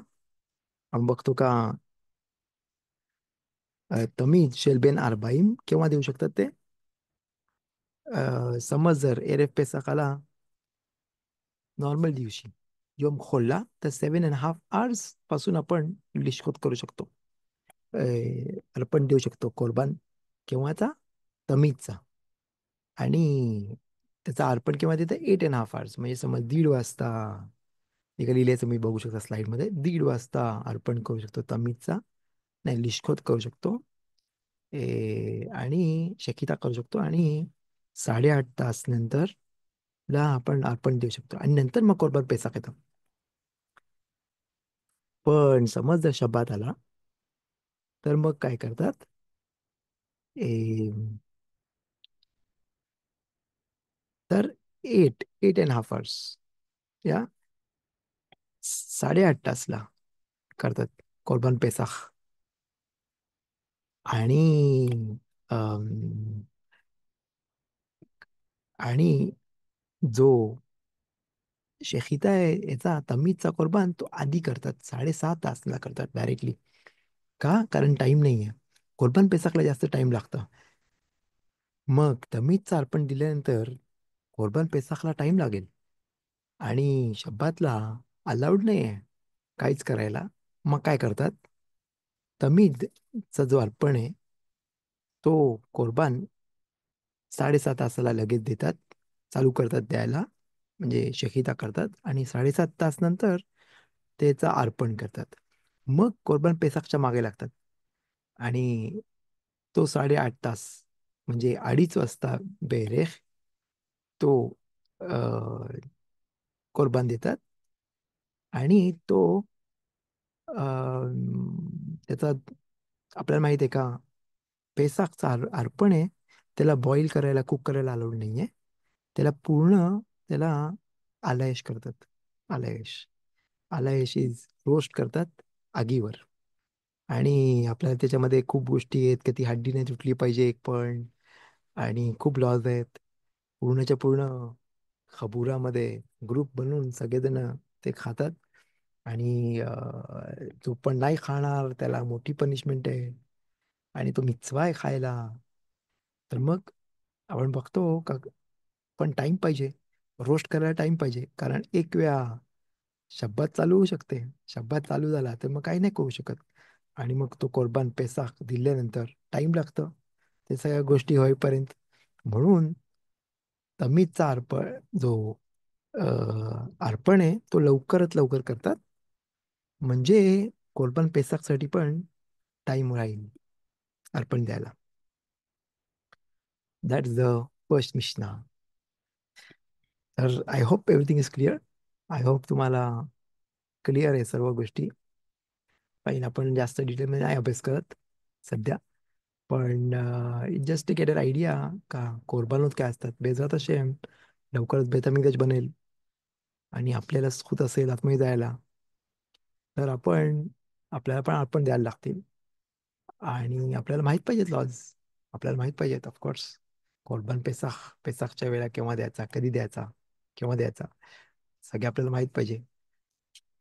आपण बघतो का तमीज शेलबेन आरबाईम केव्हा देऊ शकतात ते, समज जर एरेफ पेसाकाला नॉर्मल दिवशी योम खोलला तर 7.5 आवर्स पासून आपण लिशकोत करू शकतो, अर्पण देऊ शकतो कोरबान केव्हाचा, तमीजचा. आणि त्याचा अर्पण केव्हा देतं 8.5 आवर्स, म्हणजे समज 1:30 वाजता, एका लिहिल्याचं मी बघू शकता स्लाइडमध्ये, 1:30 वाजता अर्पण करू शकतो तमीजचा, नाही लिशखोत करू शकतो, आणि शकिता करू शकतो, आणि 8.5 तास नंतर ला आपण अर्पण देऊ शकतो, आणि नंतर मग कोरबान पेसाक येतो. पण समज जर शब्दात आला तर मग काय करतात? ए, तर 8.5 hours या 8.5 तासला करतात कोर्बान पेसाख. आणि अम, आणि जो शेखिता आहे याचा तमीजचा कोर्बान तो आधी करतात, 6.5 तासला करतात डायरेक्टली. का? कारण टाइम नाही आहे. कोर्बान पेसाखला जास्त टाइम लागतं. मग तमीजचं अर्पण दिल्यानंतर कोर्बान पेसाखला टाइम लागेल आणि शब्बातला अलाउड नाही आहे काहीच करायला. मग काय करतात? तमीजचा जो अर्पण आहे तो कोर्बान 7.5 तासाला लगेच देतात, चालू करतात द्यायला, म्हणजे शकिता करतात आणि 7.5 तास नंतर त्याचा अर्पण करतात. मग कोर्बान पेसाकच्या मागे लागतात आणि तो 8.5 तास म्हणजे 2:30 वाजता बेरेख तो कोर्बान देतात. आणि तो त्याचा आपल्याला माहित आहे का, पेसाकचा अर्पण आहे त्याला बॉईल करायला, कुक करायला अलाउड नाहीये. त्याला पूर्ण त्याला आलायश करतात. आलायश आलायश इज रोस्ट करतात आगीवर. आणि आपल्याला त्याच्यामध्ये खूप गोष्टी आहेत की ती हड्डी नाही तुटली पाहिजे एक पण, आणि खूप लॉज आहेत. पूर्णच्या पूर्ण खबुरामध्ये ग्रुप बनवून सगळेजण ते खातात. आणि जो पण नाही खाणार त्याला मोठी पनिशमेंट आहे. आणि तो मिचवा आहे खायला. तर मग आपण बघतो का, पण टाइम पाहिजे, रोस्ट करायला टाइम पाहिजे. कारण एक वेळा शब्दात चालू होऊ शकते, शब्दात चालू झाला तर मग काही नाही करू शकत. आणि मग तो कोर्बान पेसाख दिल्यानंतर टाइम लागतं ते सगळ्या गोष्टी होईपर्यंत. म्हणून तमीजचा अर्पण जो अर्पण आहे तो लवकरात लवकर करतात, म्हणजे कोर्बान पेसाखसाठी पण टाइम राहील अर्पण द्यायला. That is the first Mishnah. तर I hope everything is clear. I hope तुम्हाला क्लिअर आहे सर्व गोष्टी. पण आपण जास्त डिटेलमध्ये नाही अभ्यास करत सध्या. पण just to get an idea का कोर्बानोत काय असतात. बेजात असे लवकरच बेतमिदेश बनेल आणि आपल्याला होत असेल आतमध्ये जायला, तर आपल्याला पण अर्पण द्यायला लागतील. आणि आपल्याला माहित पाहिजेत लॉज, आपल्याला माहित पाहिजेत ऑफकोर्स. कोर्बान पेसाखच्या वेळा केव्हा द्यायचा, कधी द्यायचा, केव्हा द्यायचा, सगळे आपल्याला माहित पाहिजे.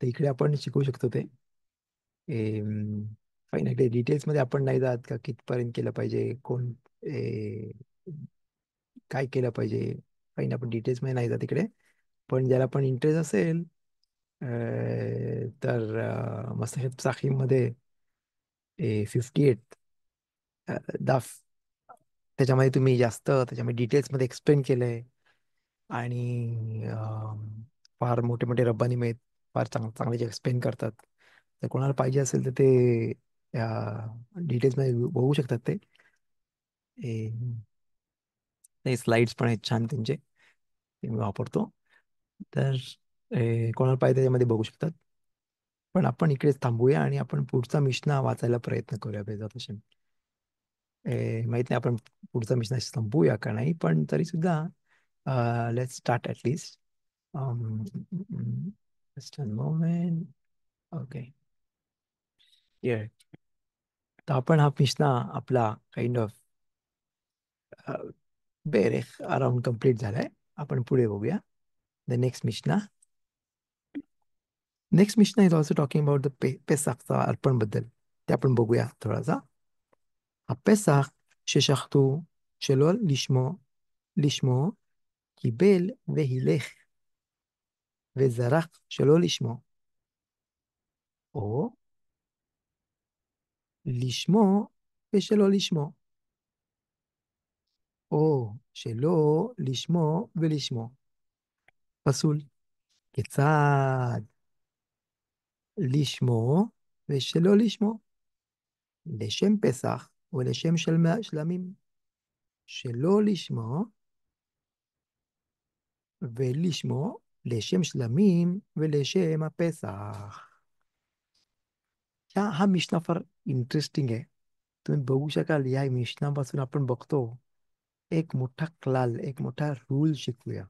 तर इकडे आपण शिकू शकतो ते. फायनली डिटेल्समध्ये आपण नाही जात का कितपर्यंत केलं पाहिजे, कोण काय केलं पाहिजे. फाईन आपण डिटेल्समध्ये नाही जात इकडे. पण ज्याला पण इंटरेस्ट असेल तर मसाहेब साखीमध्ये 58 दाफ त्याच्यामध्ये तुम्ही जास्त त्याच्यामध्ये डिटेल्समध्ये एक्सप्लेन केलंय. आणि फार मोठे मोठे रब्बानी आहेत, फार चांगले जे एक्सप्लेन करतात. तर कोणाला पाहिजे असेल तर ते डिटेल्समध्ये बघू शकतात ते. स्लाइड्स पण आहेत छान त्यांचे, ते मी वापरतो. तर कोणाला पाहिजे त्याच्यामध्ये बघू शकतात. पण आपण इकडेच थांबूया आणि आपण पुढचा मिशना वाचायला प्रयत्न करूया बेजात हशेम. माहित नाही आपण पुढचा मिशना संपवूया का नाही, पण तरी सुद्धा let's start at least. Just a moment. Okay. तर आपण हा मिशना आपला काइंड ऑफ बेरेख अराउंड कम्प्लीट झालाय. आपण पुढे बघूया the next Mishnah. Next Mishnah is also talking about the पेसाखचा अर्पण बद्दल. ते आपण बघूया थोडासा. הפסח ששחטו שלא לשמו קיבל והילך וזרח שלא לשמו, או לשמו ושלא לשמו, או שלא לשמו ולשמו. פסול. כיצד לשמו ושלא לשמו? לשם פסח ולשם שלמים. שלא לשמו ולשמו לשם שלמים ולשם הפסח. हा मिशना फार इंटरेस्टिंग आहे. तुम्ही बघू शकाल या मिशनापासून आपण बघतो एक मोठा एक मोठा रूल शिकूया.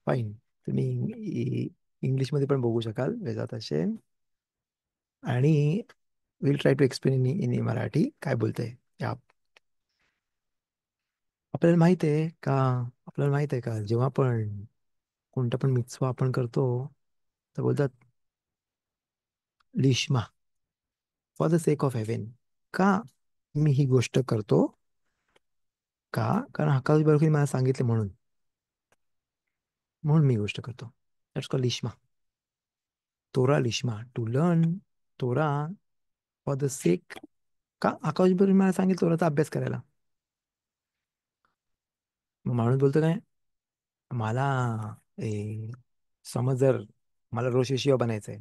फाईन. तुम्ही इंग्लिशमध्ये पण बघू शकाल वेजात असे. आणि will try to explain in Marathi काय बोलतंय. या आपल्याला माहित आहे का आपल्याला माहित आहे का जेव्हा आपण कोणता पण मिtzvah आपण करतो तर बोलतात लिश्मा, for the sake of heaven. का मी ही गोष्ट करतो? का? कारण हकाल बरोबर मला सांगितले म्हणून. म्हणून मी गोष्ट करतो. दॅट्स कॉल्ड लिश्मा. तोरा लिश्मा, to learn Torah for the sake. का आकाश बरोबर मला सांगितलं तोराचा अभ्यास करायला? मग माणूस बोलतो काय, मला ए, समज जर मला रोश शिवा बनायचंय,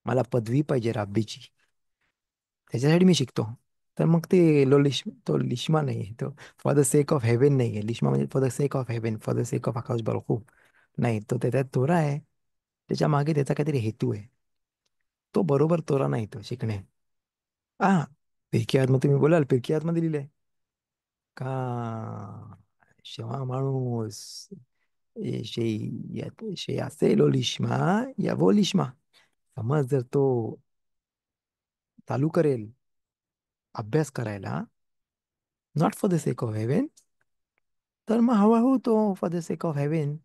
मला पदवी पाहिजे राब्बीची, त्याच्यासाठी मी शिकतो. तर मग ते तो लिश्मा नाही आहे, तो for the sake of heaven नाही आहे. लिश्मा म्हणजे for the sake of heaven, for the sake of आकाश बरोबर नाही. तो त्याच्यात तोरा आहे, त्याच्या मागे त्याचा काहीतरी हेतू आहे. तो बरोबर तोरा नाही तो शिकणे. हा, पिरकी मग तुम्ही बोलाल पिरकी मध्ये लिहिलंय का शेवा माणूस शे असेल लिश्मा या वो लिश्मा. समज जर तो चालू करेल अभ्यास करायला not for the sake of haven, तर मग हळूहळू तो for the sake of haven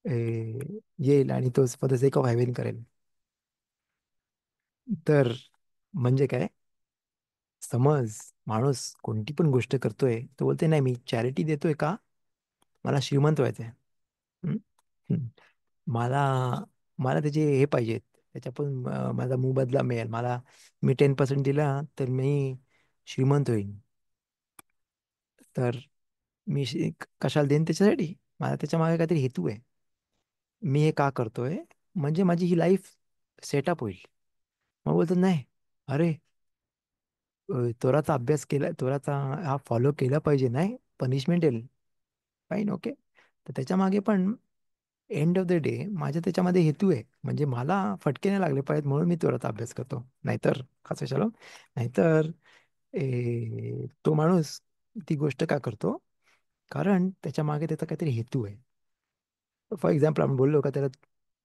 येईल आणि तो for the sake of haven करेल. तर म्हणजे काय, समज माणूस कोणती पण गोष्ट करतोय तो बोलते नाही मी चॅरिटी देतोय का मला श्रीमंत व्हायचंय. हम्म? हम्म. मला मला त्याचे हे पाहिजेत, त्याच्या पण माझा मोबदला मिळेल मला. मी 10% दिला तर मी श्रीमंत होईन. तर मी कशाला देईन त्याच्यासाठी, मला त्याच्या मागे काहीतरी हेतू आहे. मी हे का करतोय म्हणजे माझी ही लाईफ सेटअप होईल. मग बोलतो नाही, अरे तोराचा अभ्यास केला, तोराचा हा फॉलो केला पाहिजे, नाही पनिशमेंट येईल. Fine, okay. तर त्याच्या मागे पण एंड ऑफ द डे माझ्या त्याच्यामध्ये हेतू आहे, म्हणजे मला फटके नाही लागले पाहिजेत म्हणून मी तोराचा अभ्यास करतो. नाहीतर कसं शालो, नाहीतर तो माणूस ती गोष्ट का करतो, कारण त्याच्या मागे त्याचा काहीतरी हेतू आहे. फॉर एक्झाम्पल आपण बोललो का त्याला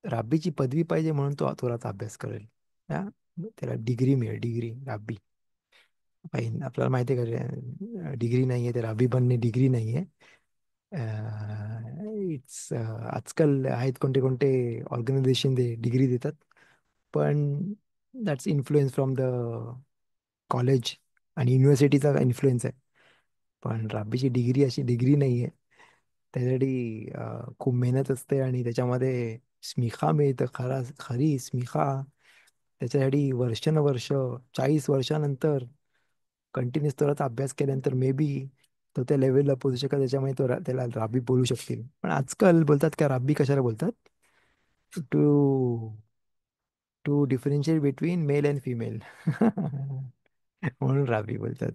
राब्बीची पदवी पाहिजे म्हणून तो थोडासा अभ्यास करेल. हा, त्याला डिग्री मिळेल, डिग्री राब्बी. फाईन, आपल्याला माहिती आहे का डिग्री नाही आहे, त्या राब्बी बनणे डिग्री नाही आहे. इट्स आजकाल आहेत कोणते कोणते ऑर्गनायझेशन ते डिग्री देतात, पण that's influence from the college आणि युनिव्हर्सिटीचा इन्फ्लुएन्स आहे. पण राब्बीची डिग्री अशी डिग्री नाही आहे. त्यासाठी खूप मेहनत असते आणि त्याच्यामध्ये स्मिखा मिळतं, खरी स्मिखा. त्याच्यासाठी वर्षानुवर्ष, 40 वर्षानंतर कंटिन्युअस तोराचा अभ्यास केल्यानंतर मे बी तो त्या लेवलला पोहोचू शकत, त्याच्यामुळे त्याला राबी बोलू शकतील. पण आजकाल बोलतात का राबी कशाला बोलतात, to to differentiate between male and female. म्हणून राबी बोलतात.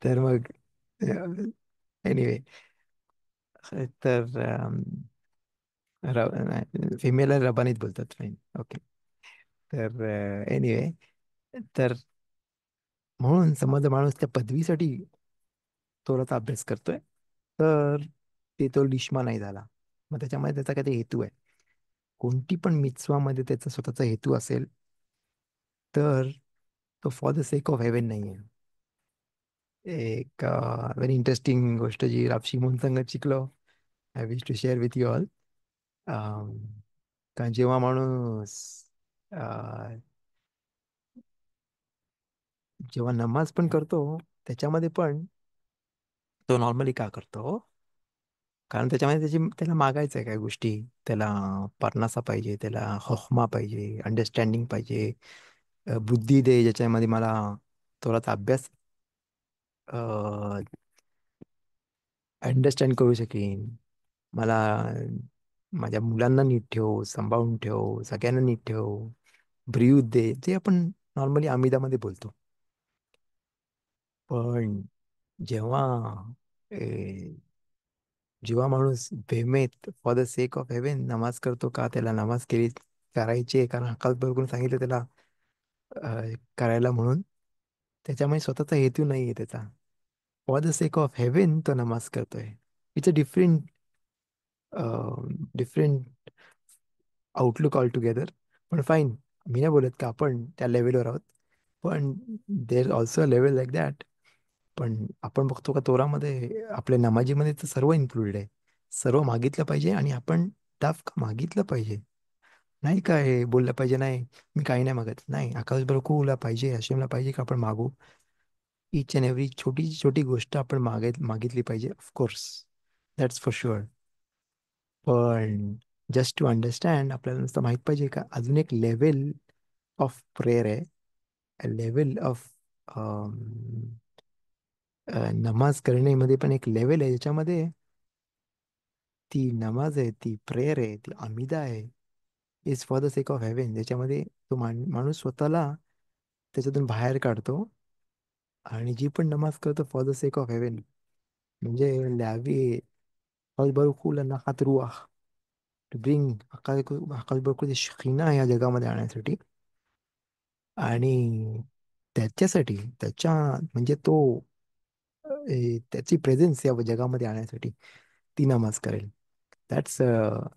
तर मग एनिवे, तर फिमेल रबानीत बोलतात. Fine, okay. तर एनिवे, तर म्हणून समज माणूस त्या पदवीसाठी थोडासा अभ्यास करतोय, तर ते तो लिश्मा नाही झाला. मग त्याच्यामध्ये त्याचा काहीतरी हेतू आहे. कोणती पण मिtzवामध्ये त्याचा स्वतःचा हेतू असेल तर तो for the sake of heaven नाही आहे. एक व्हेरी इंटरेस्टिंग गोष्ट जी रापशी म्हणून संगत शिकलो, I wish to share with you all. कारण जेव्हा माणूस अं, जेव्हा नमाज पण करतो त्याच्यामध्ये पण तो नॉर्मली का करतो, कारण त्याच्यामध्ये त्याला मागायचं आहे काय गोष्टी. त्याला परनासा पाहिजे, त्याला हखमा पाहिजे, अंडरस्टँडिंग पाहिजे, बुद्धी दे ज्याच्यामध्ये मला थोडासा अभ्यास अंडरस्टँड करू शकेन. मला माझ्या मुलांना नीट ठेव, सांभाळून ठेव, सगळ्यांना नीट ठेव, ब्रीव दे, ते आपण नॉर्मली आमिदामध्ये बोलतो. पण जेव्हा जेव्हा माणूस बेमेत for the sake of heaven नमाज करतो, का त्याला नमाज करायची आहे कारण हकाल बरोबर सांगितलं त्याला करायला म्हणून. त्याच्यामुळे स्वतःचा हेतू नाही आहे त्याचा. For the sake of haven तो नमाज करतोय. It's a different different outlook all together. पण फाईन, मी नाही बोलत का आपण त्या लेवलवर आहोत, पण देर also a level like that. पण आपण बघतो का तोरामध्ये आपल्या नमाजीमध्ये तर सर्व इन्क्लुडेड आहे. सर्व मागितलं पाहिजे आणि आपण दाफ का मागितलं पाहिजे. नाही काय बोललं पाहिजे नाही मी काही नाही मागत. नाही, आकाश बरकूला पाहिजे, हशेमला पाहिजे का आपण मागू. इच अँड एव्हरी छोटी छोटी गोष्ट आपण मागितली पाहिजे, ऑफकोर्स. That's for sure. पण जस्ट टू अंडरस्टँड आपल्याला नुसतं माहित पाहिजे का अजून एक लेवल ऑफ प्रेयर आहे. लेवल ऑफ नमाज करण्यामध्ये पण एक लेवल आहे ज्याच्यामध्ये ती नमाज आहे, ती प्रेयर आहे, ती आमिदा आहे, is for the sake of haven. ज्याच्यामध्ये तो माणूस स्वतःला त्याच्यातून बाहेर काढतो आणि जी पण नमाज करतो for the sake of haven. म्हणजे ल्यावी बरकुल नाकात रुआह, टू ब्रिंग हकाल बरकुल शखीना या जगामध्ये आणण्यासाठी. आणि त्याच्यासाठी त्याच्या म्हणजे तो त्याची प्रेझेन्स या जगामध्ये आणण्यासाठी ती नमाज करेल. That's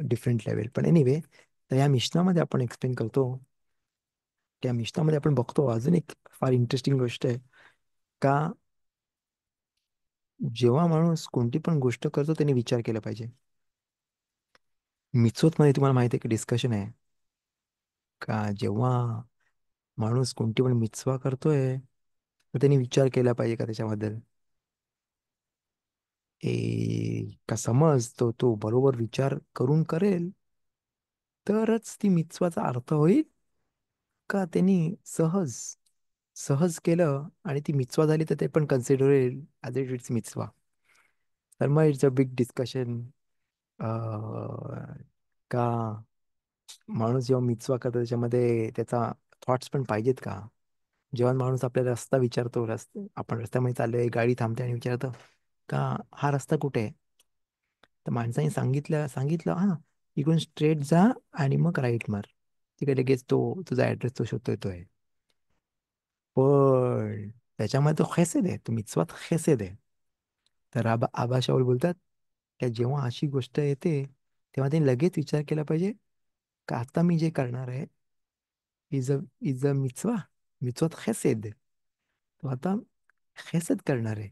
different level. पण एनिवे, तर या मिशनामध्ये आपण एक्सप्लेन करतो, त्या मिशनामध्ये आपण बघतो अजून एक फार इंटरेस्टिंग गोष्ट आहे का जेव्हा माणूस कोणती पण गोष्ट करतो त्याने विचार केला पाहिजे. मिtzvot मध्ये तुम्हाला माहिती आहे की डिस्कशन आहे का जेव्हा माणूस कोणती पण मिtzवा करतोय तर त्यांनी विचार केला पाहिजे का त्याच्याबद्दल. का समज तो बरोबर विचार करून करेल तरच ती मिtzवाचा अर्थ होईल, का त्यांनी सहज सहज केलं आणि ती मिtzवा झाली तर ते पण कन्सिडर होईल ॲज इट इट्स मिtzवा. तर मग इट्स अ बिग डिस्कशन का माणूस जेव्हा मिtzवा करतो त्याच्यामध्ये त्याचा थॉट्स पण पाहिजेत का. जेव्हा माणूस आपल्याला रस्ता विचारतो, आपण रस्त्यामध्ये चाललोय, गाडी थांबते आणि विचारतो का हा रस्ता कुठे आहे. तर माणसाने सांगितलं सांगितलं हा इकडून स्ट्रेट जा आणि मग राईट मार, तिकडे लगेच तो तुझा ऍड्रेस तो शोधतो येतोय. पण त्याच्यामध्ये तो खेसेद आहे, तो मिtzवात खेसेद आहे. तर आबा शाऊल बोलतात की जेव्हा अशी गोष्ट येते तेव्हा त्यांनी लगेच विचार केला पाहिजे का आता मी जे करणार आहे इज अ मिtzवा, मिtzवात खेसेद. तो आता खेसेद करणार आहे.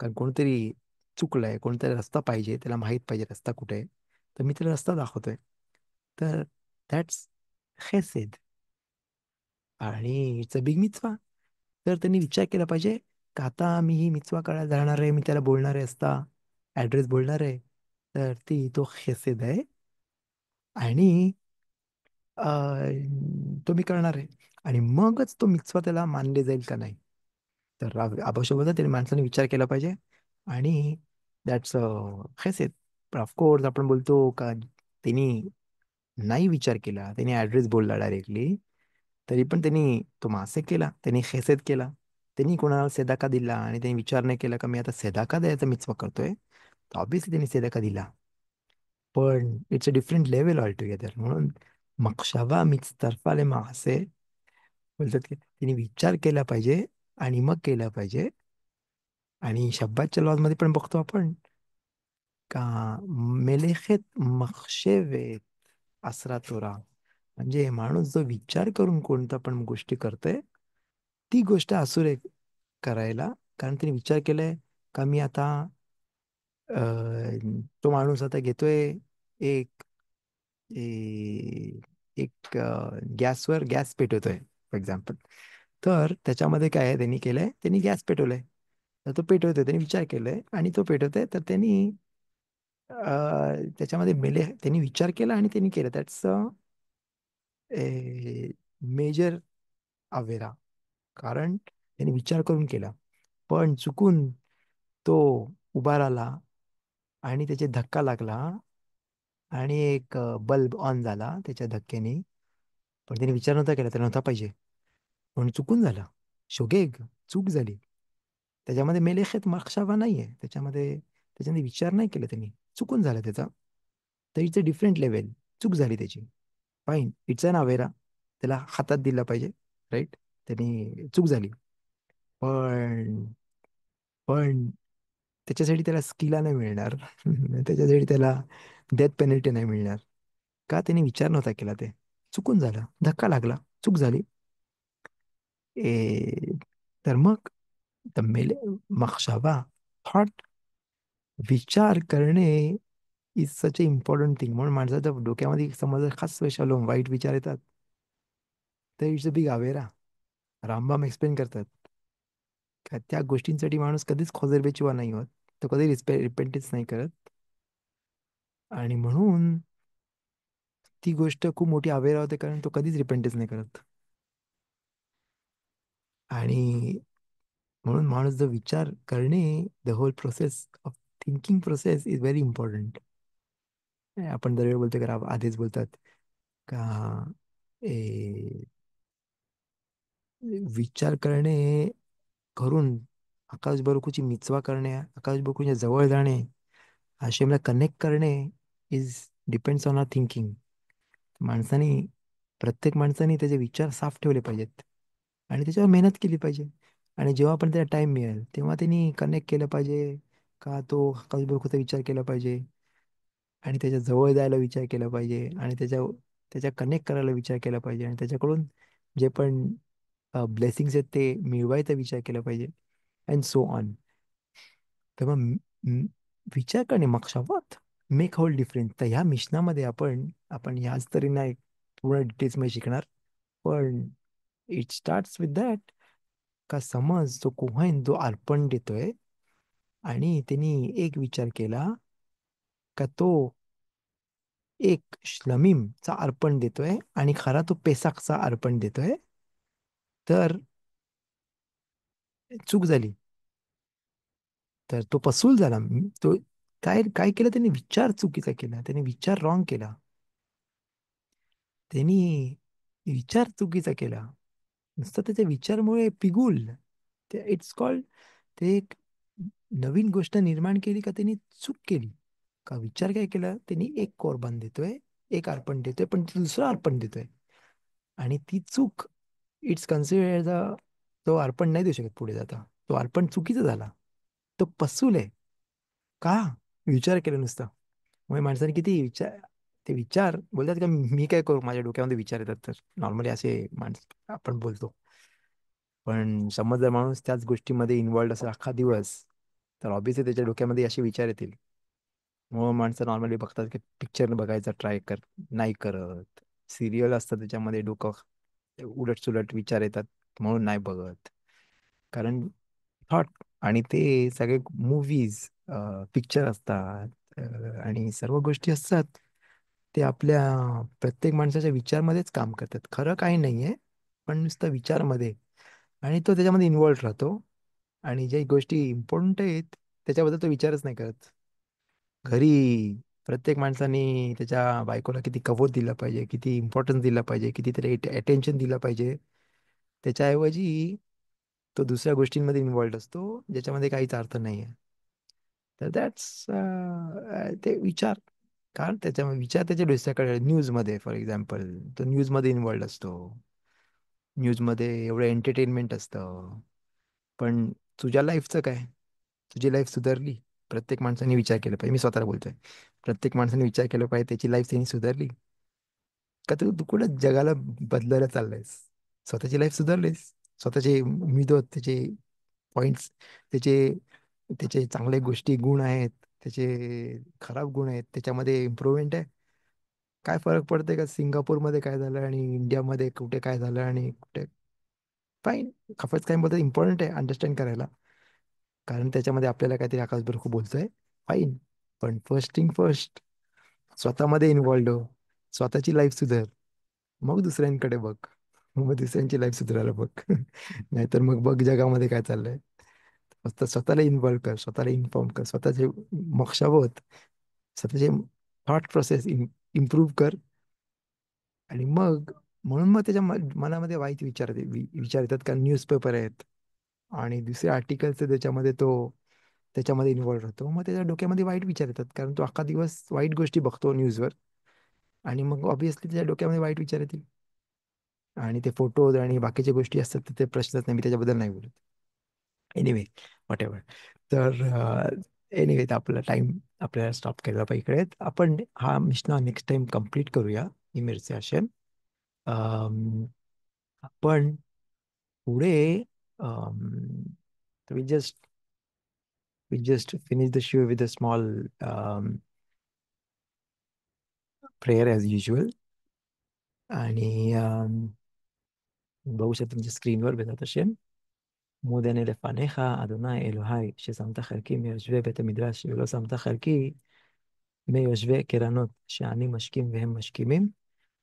कारण कोणतरी चुकलंय, कोणतरी रस्ता पाहिजे, त्याला माहित पाहिजे रस्ता कुठे आहे, तर मी त्याला रस्ता दाखवतोय. तर दॅट्स खेसेद आणि इट्स अ बिग मिtzवा. तर त्यांनी विचार केला पाहिजे का आता मी ही मिtzवा करायला जाणार आहे, मी त्याला बोलणार आहे रस्ता ऍड्रेस बोलणार आहे, तर ती तो खेसेद आहे आणि तो मी करणार आहे. आणि मगच तो मिtzवा त्याला मानले जाईल का नाही. तर आवश्यक होतं त्याने माणसाने विचार केला पाहिजे आणि दॅट्स खेसेद. पण ऑफकोर्स आपण बोलतो का त्यांनी नाही विचार केला, त्यांनी ऍड्रेस बोलला डायरेक्टली, तरी पण त्यांनी तो मासे केला, त्यांनी खेसेद केला. त्यांनी कोणाला सेदाका दिला आणि त्यांनी विचार नाही केला का मी आता सेदाका द्यायचा मिtzवा करतोय, तर ऑब्विसली त्यांनी सेदाका दिला. पण it's a different level all together. म्हणून मक्षावा मिचतर्फाले मासे बोलतात की त्यांनी विचार केला पाहिजे आणि मग केला पाहिजे. आणि शब्बाच्या लॉज मध्ये पण बघतो आपण का मेलेखेत मक्षेवेत असरा तोरा. म्हणजे माणूस जो विचार करून कोणता पण गोष्टी करतोय ती गोष्ट असुर आहे करायला. कारण त्याने विचार केलाय का मी आता तो माणूस आता घेतोय एक ए- एक गॅसवर गॅस पेटवतोय फॉर एक्झाम्पल. तर त्याच्यामध्ये काय आहे त्यांनी केलंय, त्यांनी गॅस पेटवलंय, तर तो पेटवतोय, त्यांनी विचार केलाय आणि तो पेटवतोय. तर त्यांनी त्याच्यामध्ये त्यांनी विचार केला आणि त्यांनी केलं. दॅट्स मेजर अवेरा. कारण त्यांनी विचार करून केला. पण चुकून तो उभा राहिला आणि त्याचे धक्का लागला आणि एक बल्ब ऑन झाला त्याच्या धक्क्याने. पण त्याने विचार नव्हता केला, त्याला नव्हता पाहिजे, म्हणून चुकून झाला. शोगेग, चूक झाली. त्याच्यामध्ये मेलेखेत मक्षावा नाहीये, त्याच्यामध्ये विचार नाही केला त्यांनी, चुकून झाला त्याचा. तर इट्स अ डिफरंट लेवल. चूक झाली त्याची, फाईन, इट्स अन अवेरा, त्याला हातात दिला पाहिजे, राईट. त्यांनी चूक झाली. पण पण त्याच्यासाठी त्याला स्किला नाही मिळणार. त्याच्यासाठी त्याला डेथ पेनल्टी नाही मिळणार. का? त्याने विचार नव्हता केला. ते चुकून झालं, धक्का लागला, चूक झाली. ए, तर मग मेले मक्षाबा, थॉट, विचार करणे is such a important thing. म्हणून माणसाच्या डोक्यामध्ये समज खास स्पेशल वाईट विचार येतात तर इट्स अ बिग अवेरा. रामबाम एक्सप्लेन करतात का त्या गोष्टींसाठी माणूस कधीच खोजरबेचिवा नाही होत, तो कधी रिपेंटन्स नाही करत. आणि म्हणून ती गोष्ट खूप मोठी अवेरा होते, कारण तो कधीच रिपेंटन्स नाही करत. आणि म्हणून माणूस जो विचार करणे, the whole process of thinking process is very important. आपण दरवेळी बोलतो का आधीच बोलतात का ए, विचार करणे करून आकाश बरोबरची मिचवा करणे, आकाश बरोबरच्या जवळ जाणे, आशेमला कनेक्ट करणे is depends on our thinking. माणसाने, प्रत्येक माणसाने त्याचे विचार साफ ठेवले पाहिजेत आणि त्याच्यावर मेहनत केली पाहिजे. आणि जेव्हा पण त्याला टाइम मिळेल तेव्हा त्यांनी कनेक्ट केलं पाहिजे, का तो आकाश बरोबरचा विचार केला पाहिजे आणि त्याच्या जवळ जायला विचार केला पाहिजे आणि त्याच्या कनेक्ट करायला विचार केला पाहिजे आणि त्याच्याकडून जे पण ब्लेसिंग्स आहेत ते मिळवायचा विचार केला पाहिजे, अँड सो ऑन. तेव्हा विचार करणे मक्षावत मेक होल डिफरन्स. तर ह्या मिशनामध्ये आपण आपण ह्याच तरी नाही पूर्ण डिटेल्स मध्ये शिकणार. पण इट स्टार्ट्स विथ दॅट, का समज जो कुहान जो अर्पण देतोय आणि त्यांनी एक विचार केला का तो एक श्लमीमचा अर्पण देतोय आणि खरा तो पेसाकचा अर्पण देतोय, तर चूक झाली, तर तो पसूल झाला. तो काय काय केलं त्याने? विचार चुकीचा केला, त्याने विचार रॉंग केला, त्यांनी विचार चुकीचा केला. नुसतं त्याच्या विचारमुळे पिगुल, ते इट्स कॉल्ड, ते एक नवीन गोष्ट निर्माण केली का त्यांनी चूक केली. का विचार काय केला त्यांनी? एक कोरबान देतोय, एक अर्पण देतोय, पण दुसरं अर्पण देतोय आणि ती चूक इट्स कन्सिडर्ड तो अर्पण नाही देऊ शकत पुढे जाता. तो अर्पण चुकीचा झाला, तो पसूल आहे. का? विचार केला नुसता. मग माणसाने किती विचार, ते विचार बोलतात का मी काय करू, माझ्या डोक्यामध्ये विचार येतात. तर नॉर्मली असे माणस आपण बोलतो. पण समज जर माणूस त्याच गोष्टीमध्ये इन्वॉल्ड असेल अख्खा दिवस, तर ऑब्विसली त्याच्या डोक्यामध्ये असे विचार येतील. मग माणसं नॉर्मली बघतात की पिक्चर बघायचा ट्राय नाही करत. सिरियल असतात त्याच्यामध्ये डोकं उलट सुलट विचार येतात म्हणून नाही बघत. कारण थॉट, आणि ते सगळे मूवीज, पिक्चर असतात, आणि सर्व गोष्टी असतात, ते आपल्या प्रत्येक माणसाच्या विचारमध्येच काम करतात. खरं काही नाहीये, पण नुसतं विचारमध्ये. आणि तो त्याच्यामध्ये इन्वॉल्ड राहतो आणि ज्या गोष्टी इम्पॉर्टंट आहेत त्याच्याबद्दल तो विचारच नाही करत. घरी प्रत्येक माणसाने त्याच्या बायकोला किती कवच दिला पाहिजे, किती इम्पॉर्टन्स दिला पाहिजे, किती त्याला अटेन्शन दिलं पाहिजे, त्याच्याऐवजी तो दुसऱ्या गोष्टींमध्ये इन्वॉल्ड असतो ज्याच्यामध्ये काहीच अर्थ नाही आहे. तर दॅट्स ते विचार. कारण त्याच्यामध्ये विचार त्याच्या डोक्याकडे, न्यूजमध्ये फॉर एक्झाम्पल, तो न्यूजमध्ये इन्वॉल्ड असतो. न्यूजमध्ये एवढं एंटरटेनमेंट असतं. पण तुझ्या लाईफचं काय? तुझी लाईफ सुधारली? प्रत्येक माणसाने विचार केला पाहिजे, मी स्वतःला बोलतोय, प्रत्येक माणसाने विचार केला पाहिजे त्याची लाईफ त्यांनी सुधारली का? तू कुठं जगाला बदलायला चाललायस? स्वतःची लाईफ सुधारलीस? स्वतःचे उमेद, त्याचे पॉइंट्स, त्याचे त्याचे चांगले गोष्टी गुण आहेत, त्याचे खराब गुण आहेत, त्याच्यामध्ये इम्प्रुव्हमेंट आहे. काय फरक पडते का सिंगापूरमध्ये काय झालं आणि इंडियामध्ये कुठे काय झालं आणि कुठे? फाईन. खफच काय बोलतात इम्पॉर्टंट आहे अंडरस्टँड करायला, कारण त्याच्यामध्ये आपल्याला काहीतरी आकाशभर खूप बोलतोय. फाईन. पण फर्स्ट थिंग फर्स्ट, स्वतःमध्ये इन्वॉल्ड हो, स्वतःची लाईफ सुधार, मग दुसऱ्यांकडे बघ, मग दुसऱ्यांची लाईफ सुधारायला बघ. नाहीतर मग बघ जगामध्ये काय चाललंय. फक्त स्वतःला इन्व्हॉल्व कर, स्वतःला इन्फॉर्म कर, स्वतःचे मक्षावत, स्वतःचे थॉट प्रोसेस इम्प्रूव्ह कर. आणि मग, म्हणून मग त्याच्या मनामध्ये वाईट विचार येतात, कारण न्यूजपेपर आहेत आणि दुसरे आर्टिकल्स त्याच्यामध्ये तो त्याच्यामध्ये इन्व्हॉल्व राहतो. मग त्याच्या डोक्यामध्ये वाईट विचार येतात, कारण तो अख्खा दिवस वाईट गोष्टी बघतो न्यूजवर. आणि मग ऑब्विसली त्याच्या डोक्यामध्ये वाईट विचार येतील. आणि ते फोटोज आणि बाकीच्या गोष्टी असतात तर ते प्रश्नच नाही, मी त्याच्याबद्दल नाही बोलत. Anyway, whatever. तर एनिवे, आपला टाइम आपल्याला स्टॉप केला पाहिजे इकडे. आपण हा मिशना नेक्स्ट टाइम कम्प्लीट करूया, ईमेल सेशन. आपण पुढे we just finish the show with a small prayer as usual. आणि בואו שאתם תסקרינו בעזרת השם. מודה אני לפניך, אדוני אלוהי, ששמת חלקי מיושבי בית המדרש, ולא שמת חלקי מיושבי קרנות, שאני משכים והם משכימים.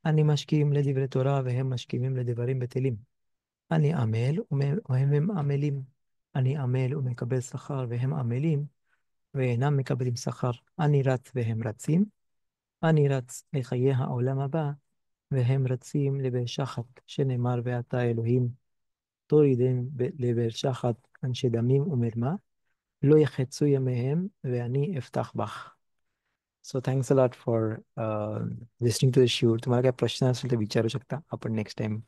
אני משכים לדברי תורה והם משכימים לדברים בטלים. אני עמל והם עמלים. אני עמל ומקבל שכר והם עמלים, ואינם מקבלים שכר. אני רץ והם רצים. אני רץ לחיי העולם הבא, והם רצים לבאר שחת, שנאמר ואתה אלוהים תורידם לבאר שחת אנשי דמים ומרמה, לא יחצו ימיהם ואני אפתח בך. So thanks a lot for listening to the show. तुम्हाला काय प्रश्न असेल तर विचारू शकता. आपण नेक्स्ट टाइम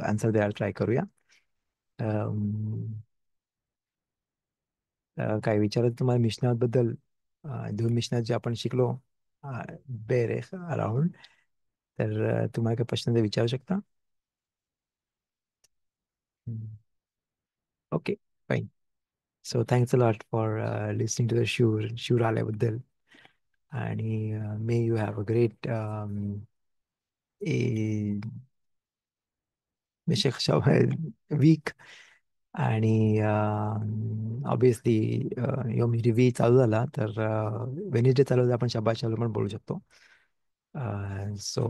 आन्सर द्यायला ट्राय करूया. काय विचारत तुम्हाला मिशनाबद्दल, 2 मिशनात जे आपण शिकलो, बेरेख अराउंड, तर तुम्हाला काय प्रश्न ते विचारू शकता. Okay, fine. So thanks a lot for listening to the शूर शूर आल्याबद्दल. आणि may you have a great ए मिशक वीक. आणि ऑब्विसली यम रिव्ही चालू झाला तर वेनिसडे चालू झाला, आपण शब्बात शालोम पण बोलू शकतो. सो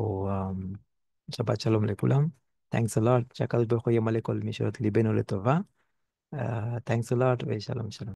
शब्बात शालोम לכולם. Thanks a lot. שהקדוש ברוך הוא ימלא כל משאלות ליבנו לטובה. Thanks a lot ושלום שלום.